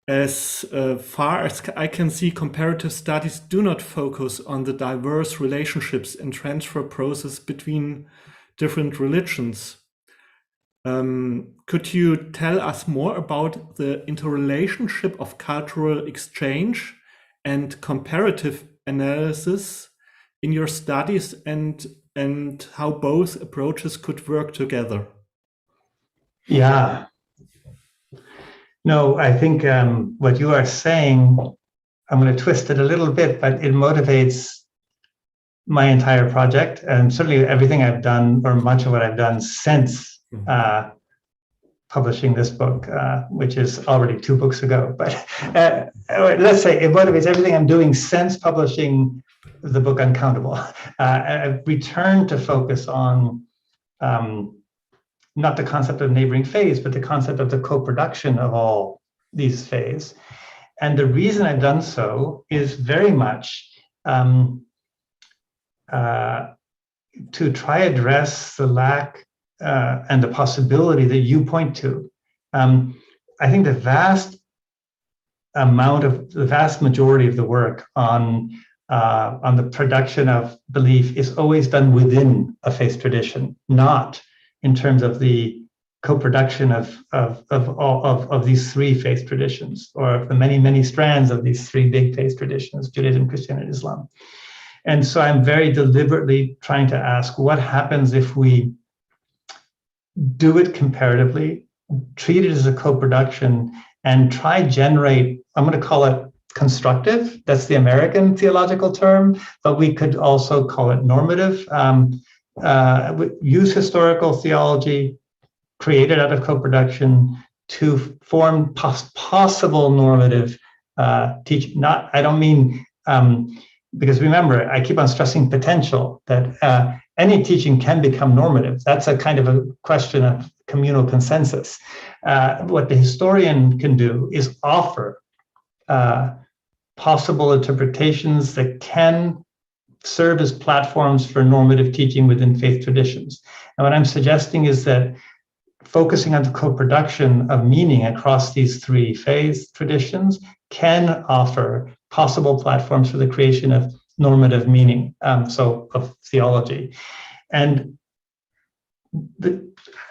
As far as I can see, comparative studies do not focus on the diverse relationships and transfer process between different religions. Could you tell us more about the interrelationship of cultural exchange and comparative analysis in your studies, and how both approaches could work together? Yeah. No, I think what you are saying, I'm going to twist it a little bit, but it motivates my entire project, and certainly everything I've done, or much of what I've done since publishing this book, which is already 2 books ago. But let's say it motivates everything I'm doing since publishing the book Uncountable. I've returned to focus on not the concept of neighboring phase, but the concept of the co-production of all these phase. And the reason I've done so is very much to try address the lack and the possibility that you point to. I think the vast majority of the work on the production of belief is always done within a faith tradition, not in terms of the co-production of these 3 faith traditions, or of the many strands of these 3 big faith traditions, Judaism, Christianity, and Islam. And so I'm very deliberately trying to ask, what happens if we do it comparatively, treat it as a co-production, and try generate, I'm going to call it constructive, that's the American theological term, but we could also call it normative, use historical theology created out of co-production to form possible normative teaching. I don't mean Because remember, I keep on stressing potential, that any teaching can become normative. That's a kind of a question of communal consensus. What the historian can do is offer possible interpretations that can serve as platforms for normative teaching within faith traditions. And what I'm suggesting is that focusing on the co-production of meaning across these three faith traditions can offer possible platforms for the creation of normative meaning, so of theology. And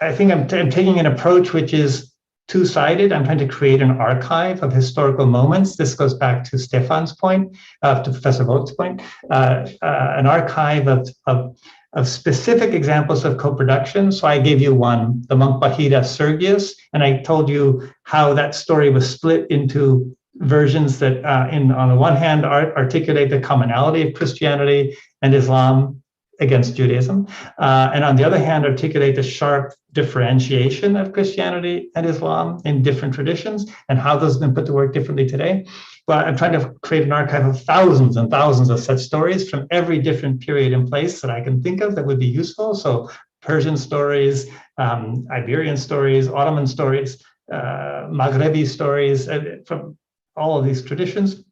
I think I'm taking an approach which is two-sided. I'm trying to create an archive of historical moments. This goes back to Stefan's point, to Professor Vogt's point, an archive of specific examples of co-production. So I gave you one, the monk Bahira Sergius, and I told you how that story was split into versions that, on the one hand, articulate the commonality of Christianity and Islam against Judaism, and on the other hand, articulate the sharp differentiation of Christianity and Islam in different traditions and how those have been put to work differently today. But I'm trying to create an archive of thousands and thousands of such stories from every different period and place that I can think of that would be useful. So Persian stories, Iberian stories, Ottoman stories, Maghrebi stories, from all of these traditions,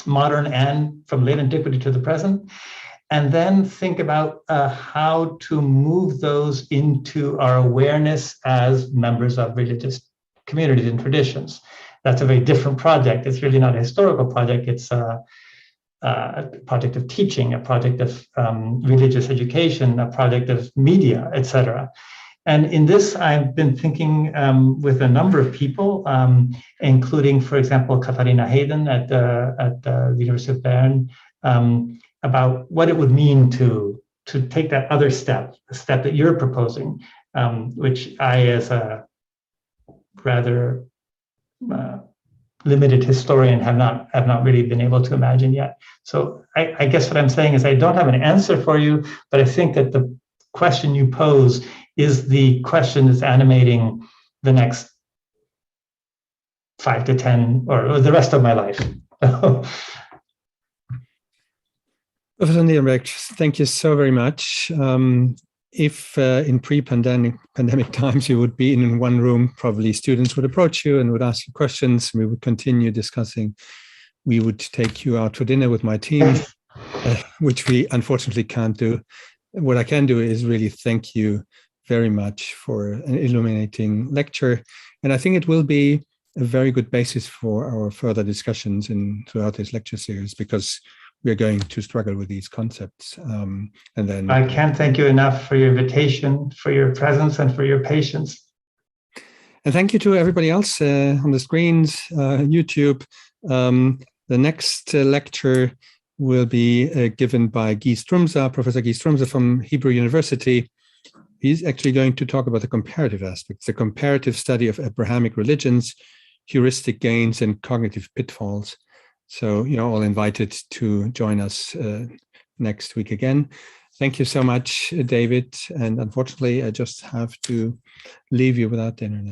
modern and from late antiquity to the present. And then think about how to move those into our awareness as members of religious communities and traditions. That's a very different project. It's really not a historical project. It's a project of teaching, a project of religious education, a project of media, etc. And in this, I've been thinking with a number of people, including, for example, Katharina Hayden at the University of Bern, about what it would mean to take that other step, the step that you're proposing, which I, as a rather limited historian, have not really been able to imagine yet. So I guess what I'm saying is I don't have an answer for you, but I think that the question you pose is the question that's animating the next 5 to 10 or the rest of my life. Professor Nirenberg, thank you so very much. If in pre-pandemic times you would be in one room, probably students would approach you and would ask you questions. We would continue discussing. We would take you out for dinner with my team, which we unfortunately can't do. What I can do is really thank you very much for an illuminating lecture. And I think it will be a very good basis for our further discussions throughout this lecture series, because we're going to struggle with these concepts. And then I can't thank you enough for your invitation, for your presence, and for your patience. And thank you to everybody else on the screens, YouTube. The next lecture will be given by Guy Strumza, Professor Guy Strumza from Hebrew University. He's actually going to talk about the comparative aspects, the comparative study of Abrahamic religions, heuristic gains, and cognitive pitfalls. So you're all invited to join us next week again. Thank you so much, David. And unfortunately, I just have to leave you without dinner now.